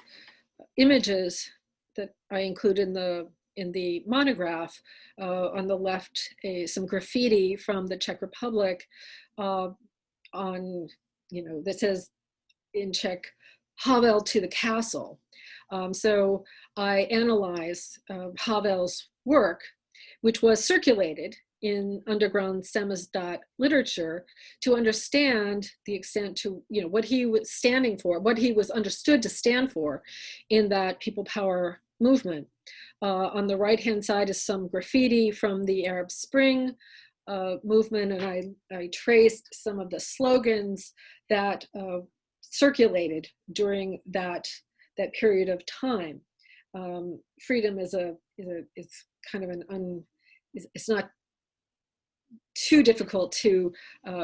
images that I include in the monograph. On the left, some graffiti from the Czech Republic that says in Czech, Havel to the castle. So I analyze Havel's work, which was circulated in underground samizdat literature, to understand the extent to what he was standing for, what he was understood to stand for in that people power movement. On the right-hand side is some graffiti from the Arab Spring movement, and I traced some of the slogans that circulated during that period of time. Freedom is kind of it's not too difficult to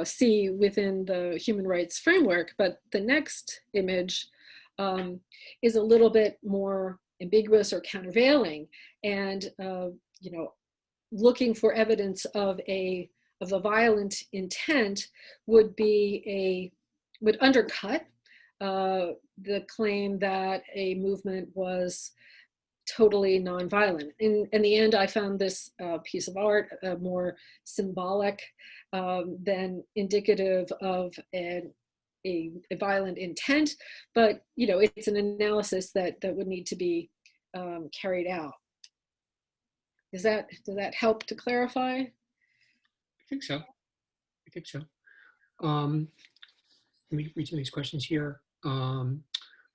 see within the human rights framework, but the next image is a little bit more ambiguous or countervailing, and looking for evidence of a violent intent would undercut the claim that a movement was totally nonviolent. In the end, I found this piece of art more symbolic than indicative of a violent intent, but it's an analysis that would need to be carried out. Does that help to clarify? I think so. Let me read some of these questions here.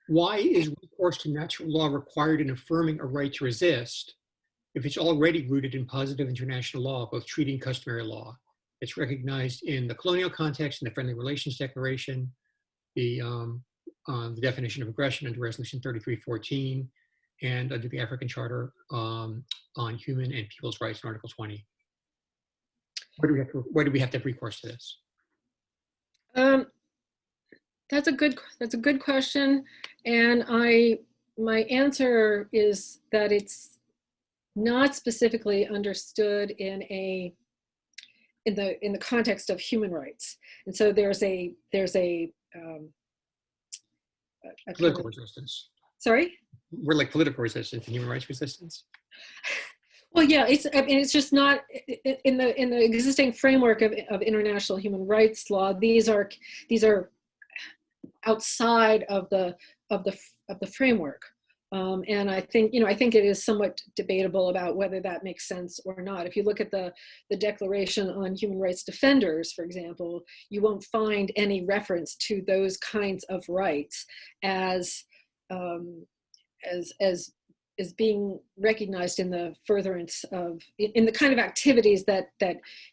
Why is recourse to natural law required in affirming a right to resist if it's already rooted in positive international law, both treaty and customary law? It's recognized in the colonial context, in the Friendly Relations Declaration, the definition of aggression under Resolution 3314, and under the African Charter on Human and People's Rights in Article 20. Why do we have to have recourse to this? That's a good question, and my answer is that it's not specifically understood in the context of human rights, and so there's a political resistance. Sorry? We're like political resistance and human rights resistance. Well, yeah, it's just not in the existing framework of international human rights law. These are outside of the framework, and I think it is somewhat debatable about whether that makes sense or not. If you look at the Declaration on Human Rights Defenders, for example, you won't find any reference to those kinds of rights as being recognized in the furtherance of in the kind of activities that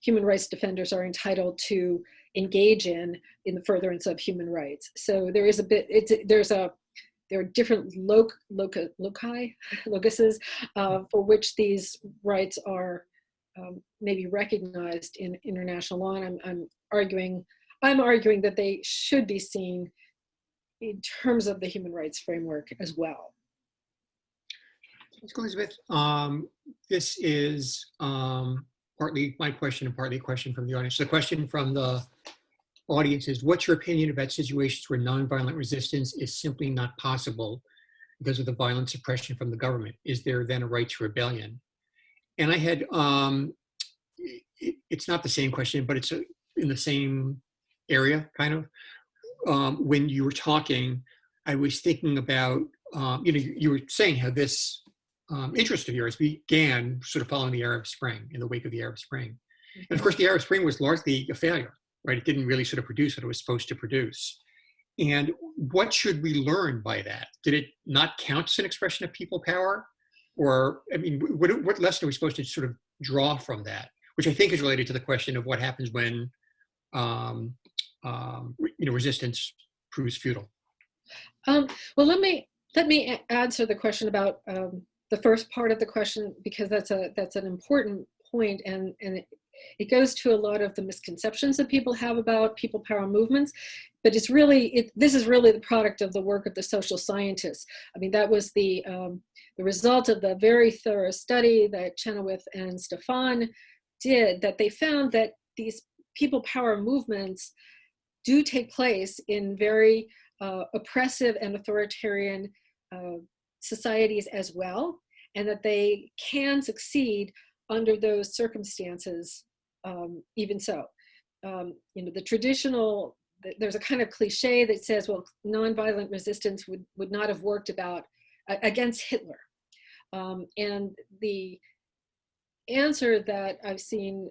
human rights defenders are entitled to engage in the furtherance of human rights. So there is there are different locuses for which these rights are maybe recognized in international law, and I'm arguing that they should be seen in terms of the human rights framework as well. Thanks, Elizabeth. This is partly my question and partly a question from the audience. The question from the audience is, what's your opinion about situations where nonviolent resistance is simply not possible because of the violent suppression from the government? Is there then a right to rebellion? And I had, it's not the same question, but it's in the same area, kind of. When you were talking, I was thinking about, you were saying how this interest of yours began sort of following the Arab Spring, in the wake of the Arab Spring. And of course, the Arab Spring was largely a failure, right? It didn't really sort of produce what it was supposed to produce. And what should we learn by that? Did it not count as an expression of people power? Or, I mean, what lesson are we supposed to sort of draw from that? Which I think is related to the question of what happens when, resistance proves futile. Well, let me answer the question about the first part of the question, because that's an important point, and it goes to a lot of the misconceptions that people have about people power movements. But this is really the product of the work of the social scientists. I mean, that was the result of the very thorough study that Chenoweth and Stefan did, that they found that these people power movements do take place in very oppressive and authoritarian societies as well, and that they can succeed under those circumstances even so. The traditional, there's a kind of cliche that says, well, nonviolent resistance would not have worked against Hitler. And the answer that I've seen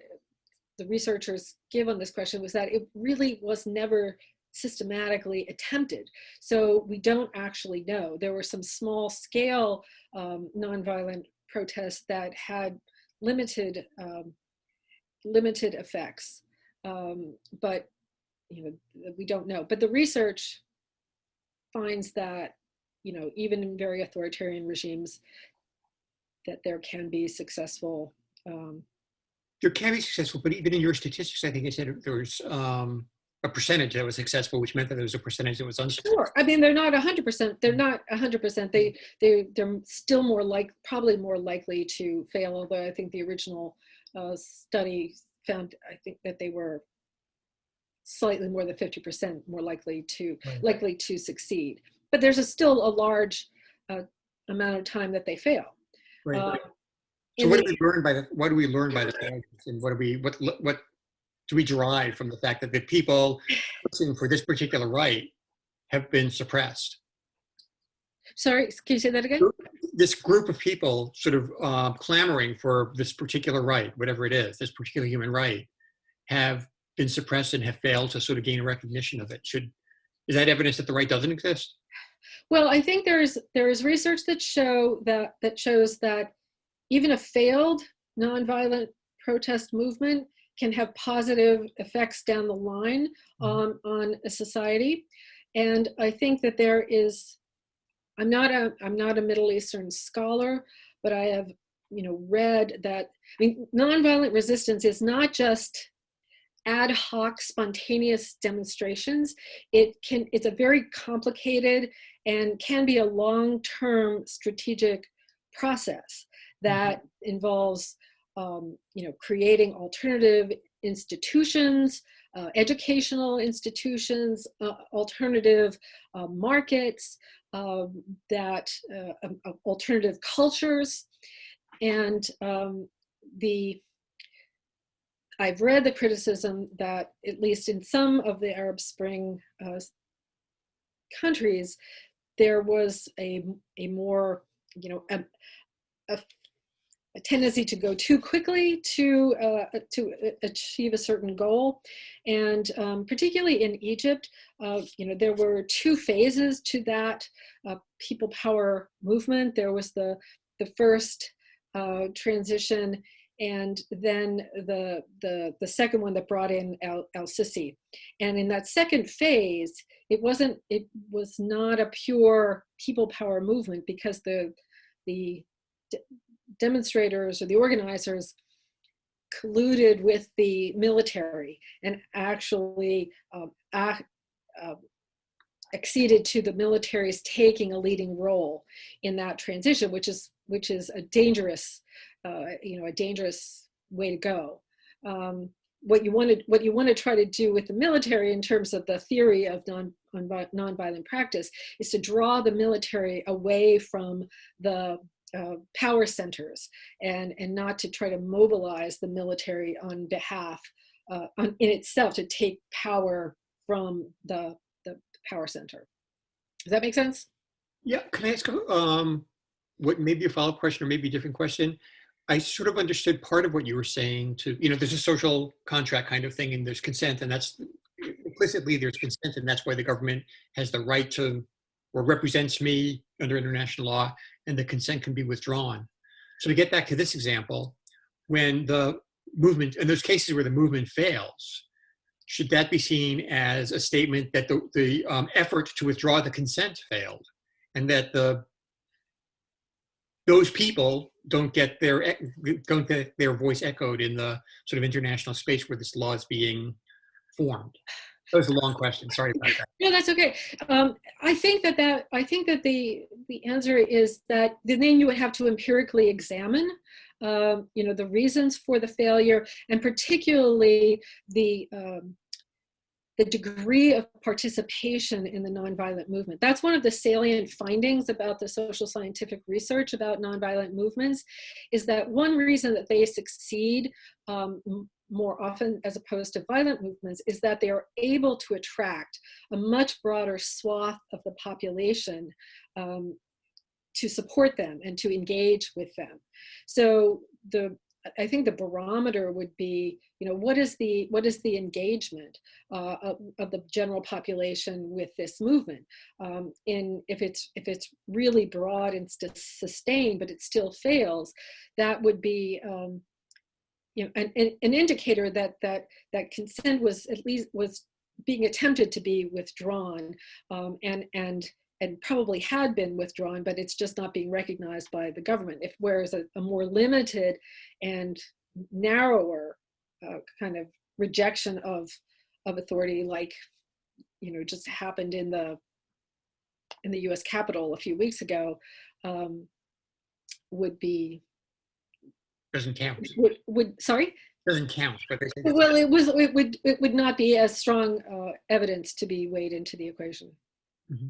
the researchers give on this question was that it really was never systematically attempted. So we don't actually know. There were some small scale nonviolent protests that had limited effects, but we don't know. But the research finds that even in very authoritarian regimes, that there can be successful. There can be successful, but even in your statistics, I think I said there was a percentage that was successful, which meant that there was a percentage that was unsuccessful. Sure. I mean, they're not 100%. They're not 100%. They're still probably more likely to fail. Although I think the original study found, I think that they were slightly more than 50% more likely to succeed. But there's still a large amount of time that they fail. Right. So what do we learn by the failures, and what do we derive from the fact that the people pushing for this particular right have been suppressed? Sorry, can you say that again? This group of people sort of clamoring for this particular right, whatever it is, this particular human right, have been suppressed and have failed to sort of gain a recognition of it. Is that evidence that the right doesn't exist? Well, I think there is research that shows that even a failed nonviolent protest movement can have positive effects down the line on a society. And I think that there is, I'm not a Middle Eastern scholar, but I have read that, nonviolent resistance is not just ad hoc spontaneous demonstrations. It's a very complicated and can be a long-term strategic process that involves creating alternative institutions, educational institutions, alternative markets, alternative cultures. And I've read the criticism that, at least in some of the Arab Spring countries, there was a more, a tendency to go too quickly to achieve a certain goal. And particularly in Egypt, there were two phases to that people power movement. There was the first transition, and then the second one that brought in al-Sisi. And in that second phase, it was not a pure people power movement, because the demonstrators or the organizers colluded with the military and actually acceded to the military's taking a leading role in that transition, which is a dangerous way to go. What you want to try to do with the military in terms of the theory of nonviolent practice is to draw the military away from the power centers and not to try to mobilize the military on behalf in itself to take power from the power center. Does that make sense? Yeah. Can I ask what maybe a follow-up question or maybe a different question? I sort of understood part of what you were saying to, there's a social contract kind of thing, and there's consent, and that's implicitly there's consent, and that's why the government has the right to, or represents me under international law, and the consent can be withdrawn. So to get back to this example, when the movement, in those cases where the movement fails, should that be seen as a statement that the effort to withdraw the consent failed, and that those people don't get their voice echoed in the sort of international space where this law is being formed? That was a long question. Sorry about that. No, that's okay. I think that the answer is that then you would have to empirically examine, the reasons for the failure, and particularly the degree of participation in the nonviolent movement. That's one of the salient findings about the social scientific research about nonviolent movements, is that one reason that they succeed more often as opposed to violent movements is that they are able to attract a much broader swath of the population to support them and to engage with them. So I think the barometer would be, what is the engagement of the general population with this movement? If it's really broad and sustained, but it still fails, that would be an indicator that consent was being attempted to be withdrawn, and probably had been withdrawn, but it's just not being recognized by the government. Whereas a more limited and narrower kind of rejection of authority, like just happened in the U.S. Capitol a few weeks ago, would be doesn't count. Sorry? Doesn't count. But well, it would not be as strong evidence to be weighed into the equation. Mm-hmm.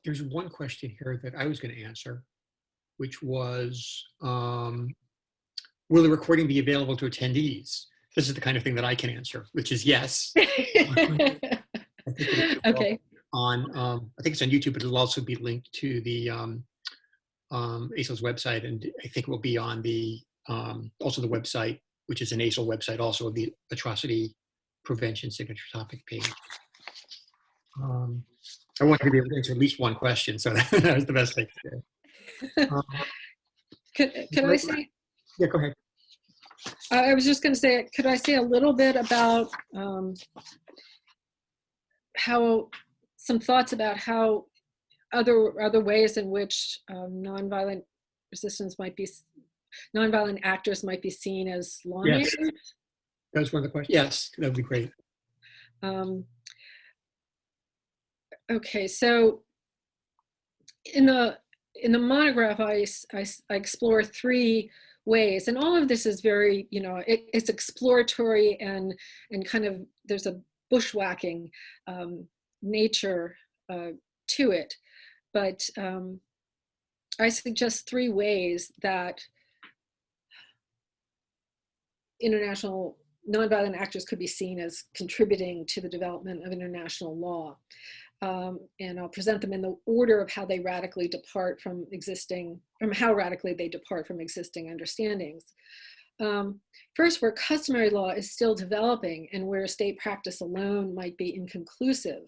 There's one question here that I was going to answer, which was, will the recording be available to attendees? This is the kind of thing that I can answer, which is yes. Okay. I think it's on YouTube, but it'll also be linked to the ASIL's website, and I think it will be on the also the website, which is an ASIL website, also of the Atrocity Prevention Signature Topic page. I wanted to be able to answer at least one question, so that was the best thing to do. Can I say? Yeah, go ahead. I was just going to say, could I say a little bit about some thoughts about how other ways in which nonviolent actors might be seen as lawmakers? Yes. That was one of the questions. Yes, that would be great. Okay, so in the monograph, I explore 3 ways, and all of this is very, it's exploratory and kind of, there's a bushwhacking nature to it, but I suggest 3 ways that international nonviolent actors could be seen as contributing to the development of international law. And I'll present them in the order of how they radically depart from how radically they depart from existing understandings. First, where customary law is still developing and where state practice alone might be inconclusive,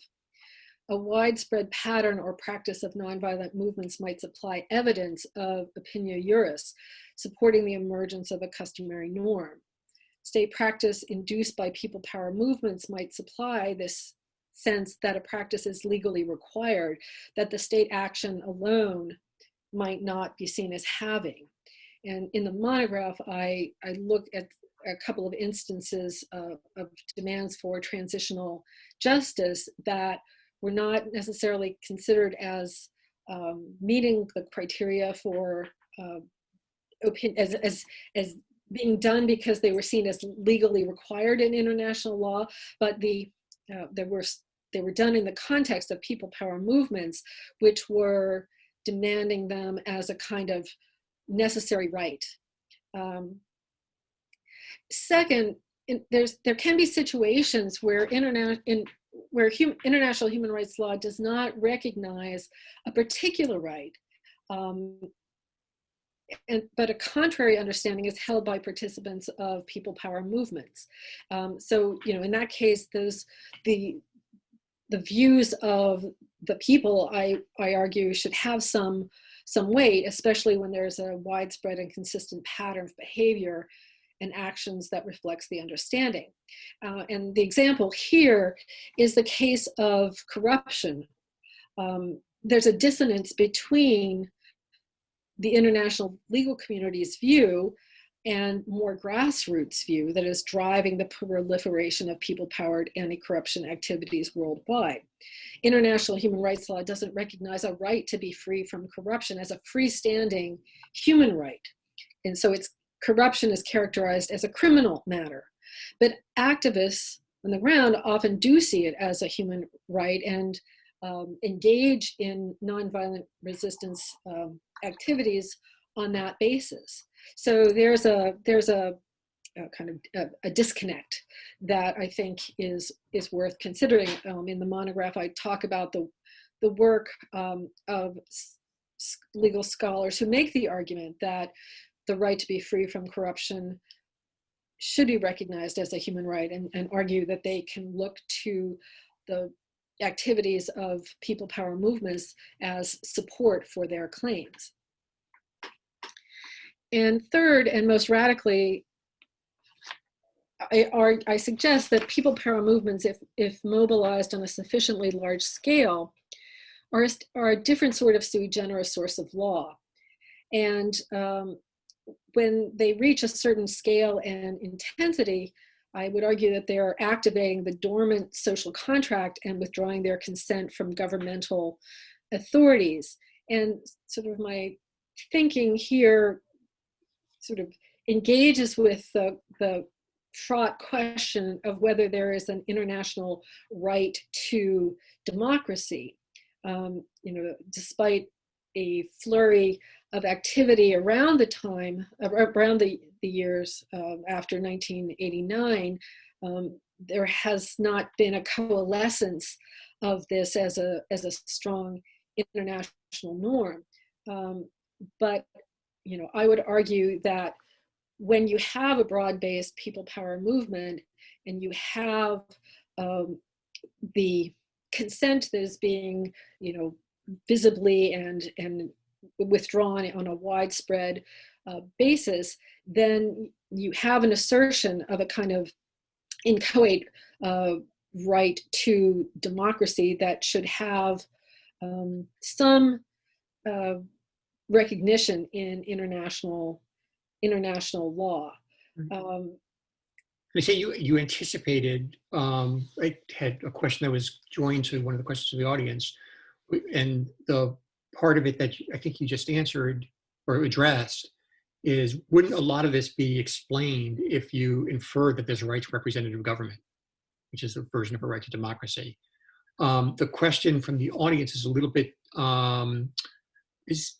a widespread pattern or practice of nonviolent movements might supply evidence of opinio juris, supporting the emergence of a customary norm. State practice induced by people power movements might supply this sense that a practice is legally required, that the state action alone might not be seen as having. And in the monograph, I look at a couple of instances of demands for transitional justice that were not necessarily considered as meeting the criteria for as being done because they were seen as legally required in international law, but they were done in the context of people power movements, which were demanding them as a kind of necessary right. Second, there can be situations where international human rights law does not recognize a particular right, but a contrary understanding is held by participants of people power movements. So, in that case, the views of the people, I argue, should have some weight, especially when there's a widespread and consistent pattern of behavior and actions that reflects the understanding. And the example here is the case of corruption. There's a dissonance between the international legal community's view and more grassroots view that is driving the proliferation of people-powered anti-corruption activities worldwide. International human rights law doesn't recognize a right to be free from corruption as a freestanding human right. And so corruption is characterized as a criminal matter. But activists on the ground often do see it as a human right and engage in nonviolent resistance activities on that basis. So there's a kind of a disconnect that I think is worth considering. In the monograph, I talk about the work of legal scholars who make the argument that the right to be free from corruption should be recognized as a human right, and argue that they can look to the activities of people power movements as support for their claims. And third, and most radically, I suggest that people power movements, if mobilized on a sufficiently large scale, are a different sort of sui generis source of law. And when they reach a certain scale and intensity, I would argue that they are activating the dormant social contract and withdrawing their consent from governmental authorities. And sort of my thinking here sort of engages with the fraught question of whether there is an international right to democracy. Despite a flurry of activity around the time, around the years after 1989, there has not been a coalescence of this as a strong international norm. But I would argue that when you have a broad-based people power movement and you have the consent that is being, visibly and withdrawn on a widespread basis, then you have an assertion of a kind of inchoate right to democracy that should have some recognition in international law. I say you anticipated, I had a question that was joined to one of the questions of the audience, and the part of it that I think you just answered or addressed is, wouldn't a lot of this be explained if you infer that there's a right to representative government, which is a version of a right to democracy? The question from the audience is a little bit, is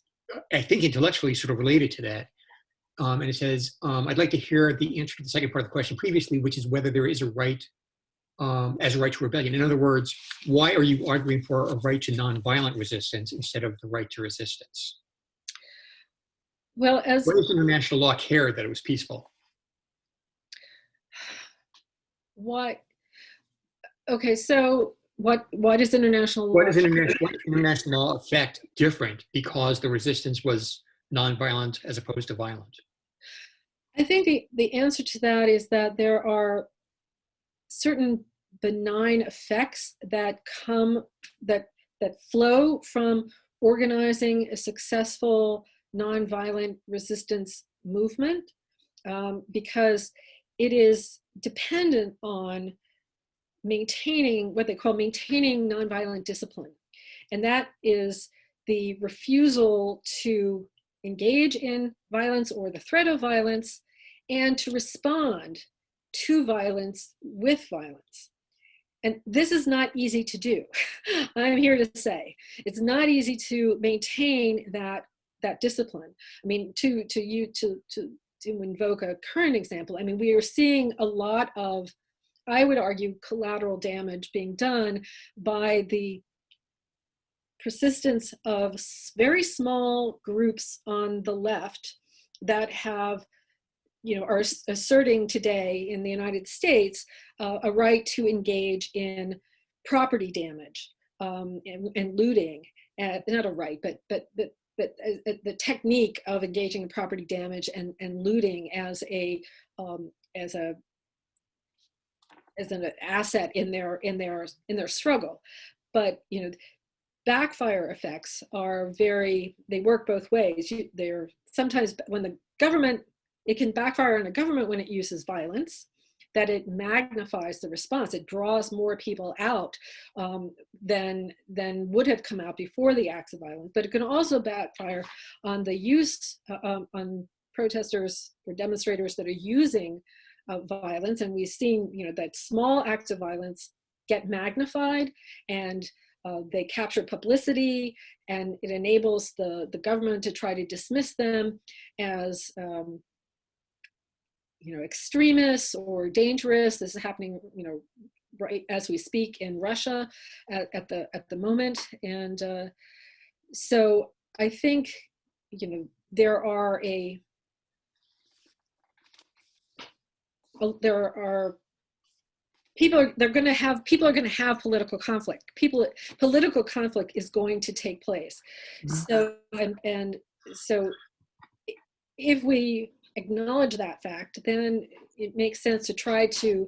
I think intellectually sort of related to that. And it says, I'd like to hear the answer to the second part of the question previously, which is whether there is a right, as a right to rebellion. In other words, why are you arguing for a right to nonviolent resistance instead of the right to resistance? Well, what does international law care that it was peaceful? Okay, so what is international law? What does international law affect different because the resistance was nonviolent as opposed to violent? I think the answer to that is that there are certain benign effects that flow from organizing a successful nonviolent resistance movement, because it is dependent on maintaining what they call maintaining nonviolent discipline. And that is the refusal to engage in violence or the threat of violence, and to respond to violence with violence. And this is not easy to do. I'm here to say it's not easy to maintain that discipline. I mean, to invoke a current example, I mean, we are seeing a lot of, I would argue, collateral damage being done by the persistence of very small groups on the left that have, are asserting today in the United States a right to engage in property damage and looting. Not a right, but the technique of engaging in property damage and looting as an asset in their struggle. But backfire effects are they work both ways. They're sometimes, when the government, it can backfire on a government when it uses violence, that it magnifies the response. It draws more people out than would have come out before the acts of violence. But it can also backfire on the use, on protesters or demonstrators that are using violence. And we've seen, that small acts of violence get magnified, and they capture publicity, and it enables the government to try to dismiss them as extremists or dangerous. This is happening, right as we speak in Russia at the moment. And so I think, there are a people are going to have political conflict. Political conflict is going to take place. So so if we acknowledge that fact, then it makes sense to try to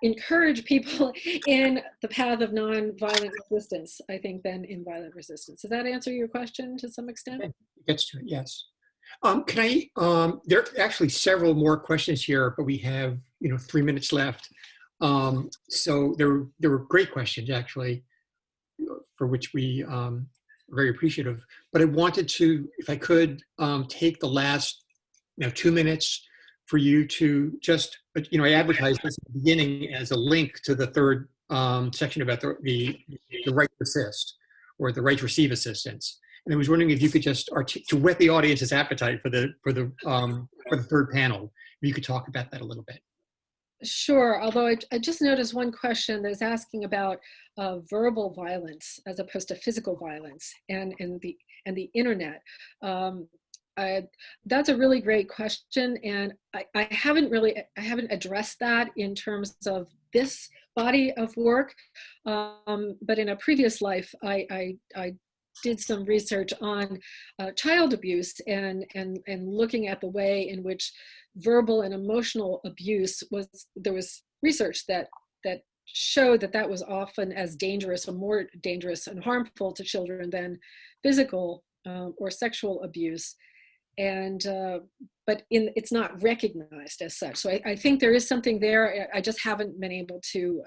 encourage people in the path of nonviolent resistance, I think, than in violent resistance. Does that answer your question to some extent? It gets to it, yes. Can I, there are actually several more questions here, but we have, 3 minutes left. So there were great questions, actually, for which we are very appreciative. But I wanted to, if I could, take the last 2 minutes for you to just, I advertised this at the beginning as a link to the third section about the right to assist, or the right to receive assistance. And I was wondering if you could just, to whet the audience's appetite for the third panel, if you could talk about that a little bit. Sure, although I just noticed one question that's asking about verbal violence as opposed to physical violence and the internet. That's a really great question, and I haven't addressed that in terms of this body of work, but in a previous life I did some research on child abuse and looking at the way in which verbal and emotional abuse there was research that showed that was often as dangerous or more dangerous and harmful to children than physical or sexual abuse. And but it's not recognized as such. So I think there is something there. I just haven't been able to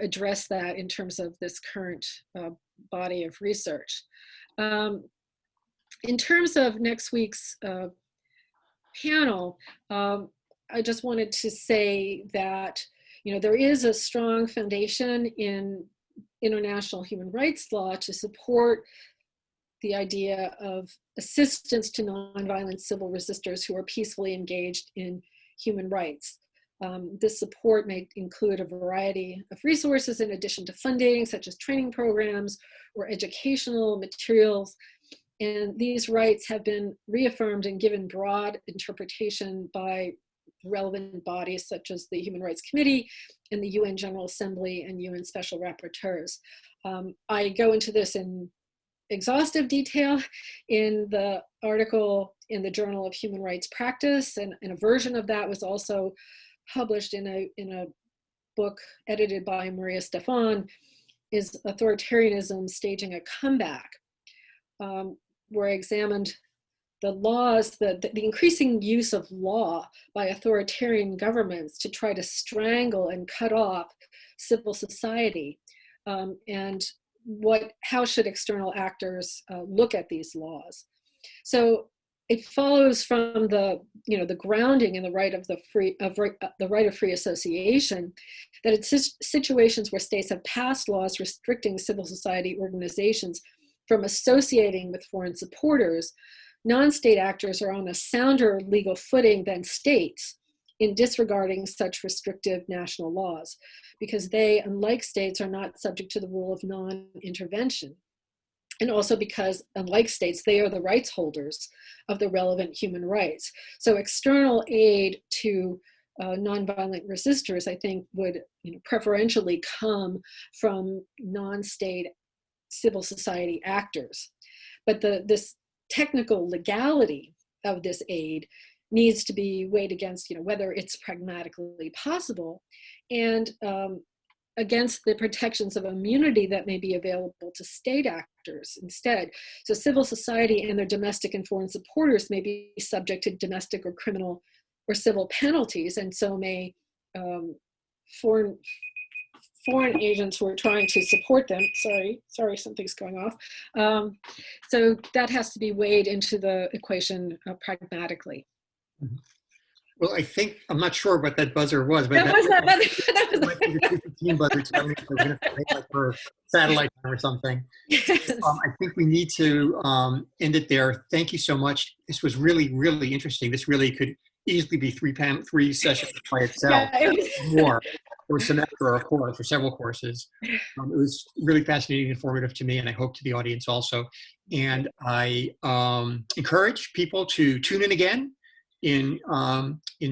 address that in terms of this current body of research. In terms of next week's panel, I just wanted to say that there is a strong foundation in international human rights law to support the idea of assistance to nonviolent civil resistors who are peacefully engaged in human rights. This support may include a variety of resources in addition to funding, such as training programs or educational materials. And these rights have been reaffirmed and given broad interpretation by relevant bodies such as the Human Rights Committee and the UN General Assembly and UN Special Rapporteurs. I go into this in exhaustive detail in the article in the Journal of Human Rights Practice, and a version of that was also published in a book edited by Maria Stefan, Is Authoritarianism Staging a Comeback? Where I examined the laws, the increasing use of law by authoritarian governments to try to strangle and cut off civil society, and how should external actors look at these laws. So it follows from the grounding in the right of the right of free association, that it's situations where states have passed laws restricting civil society organizations from associating with foreign supporters, non-state actors are on a sounder legal footing than states in disregarding such restrictive national laws, because they, unlike states, are not subject to the rule of non-intervention. And also because, unlike states, they are the rights holders of the relevant human rights. So external aid to nonviolent resistors, I think, would preferentially come from non-state civil society actors. But this technical legality of this aid needs to be weighed against whether it's pragmatically possible, and against the protections of immunity that may be available to state actors instead. So civil society and their domestic and foreign supporters may be subject to domestic or criminal or civil penalties, and so may foreign agents who are trying to support them. Sorry, something's going off. So that has to be weighed into the equation pragmatically. Mm-hmm. Well, I'm not sure what that buzzer was, but that was the team buzzer telling me we're going to make like for satellite or something. Yes. I think we need to end it there. Thank you so much. This was really, really interesting. This really could easily be three sessions by itself, more, or a semester or a course or several courses. It was really fascinating and informative to me, and I hope to the audience also. And I encourage people to tune in again in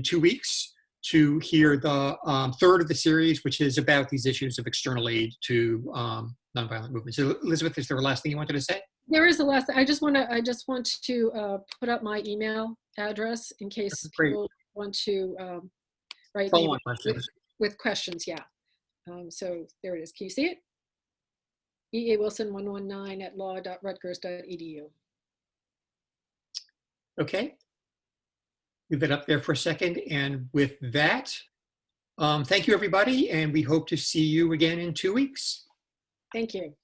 2 weeks to hear the third of the series, which is about these issues of external aid to nonviolent movements. So Elizabeth, is there a last thing you wanted to say? There is the last. I just want to put up my email address in case people want to write me Follow-on questions. with questions. Yeah. So there it is. Can you see it? eawilson119@law.rutgers.edu. Okay. Leave it up there for a second. And with that, thank you, everybody. And we hope to see you again in 2 weeks. Thank you.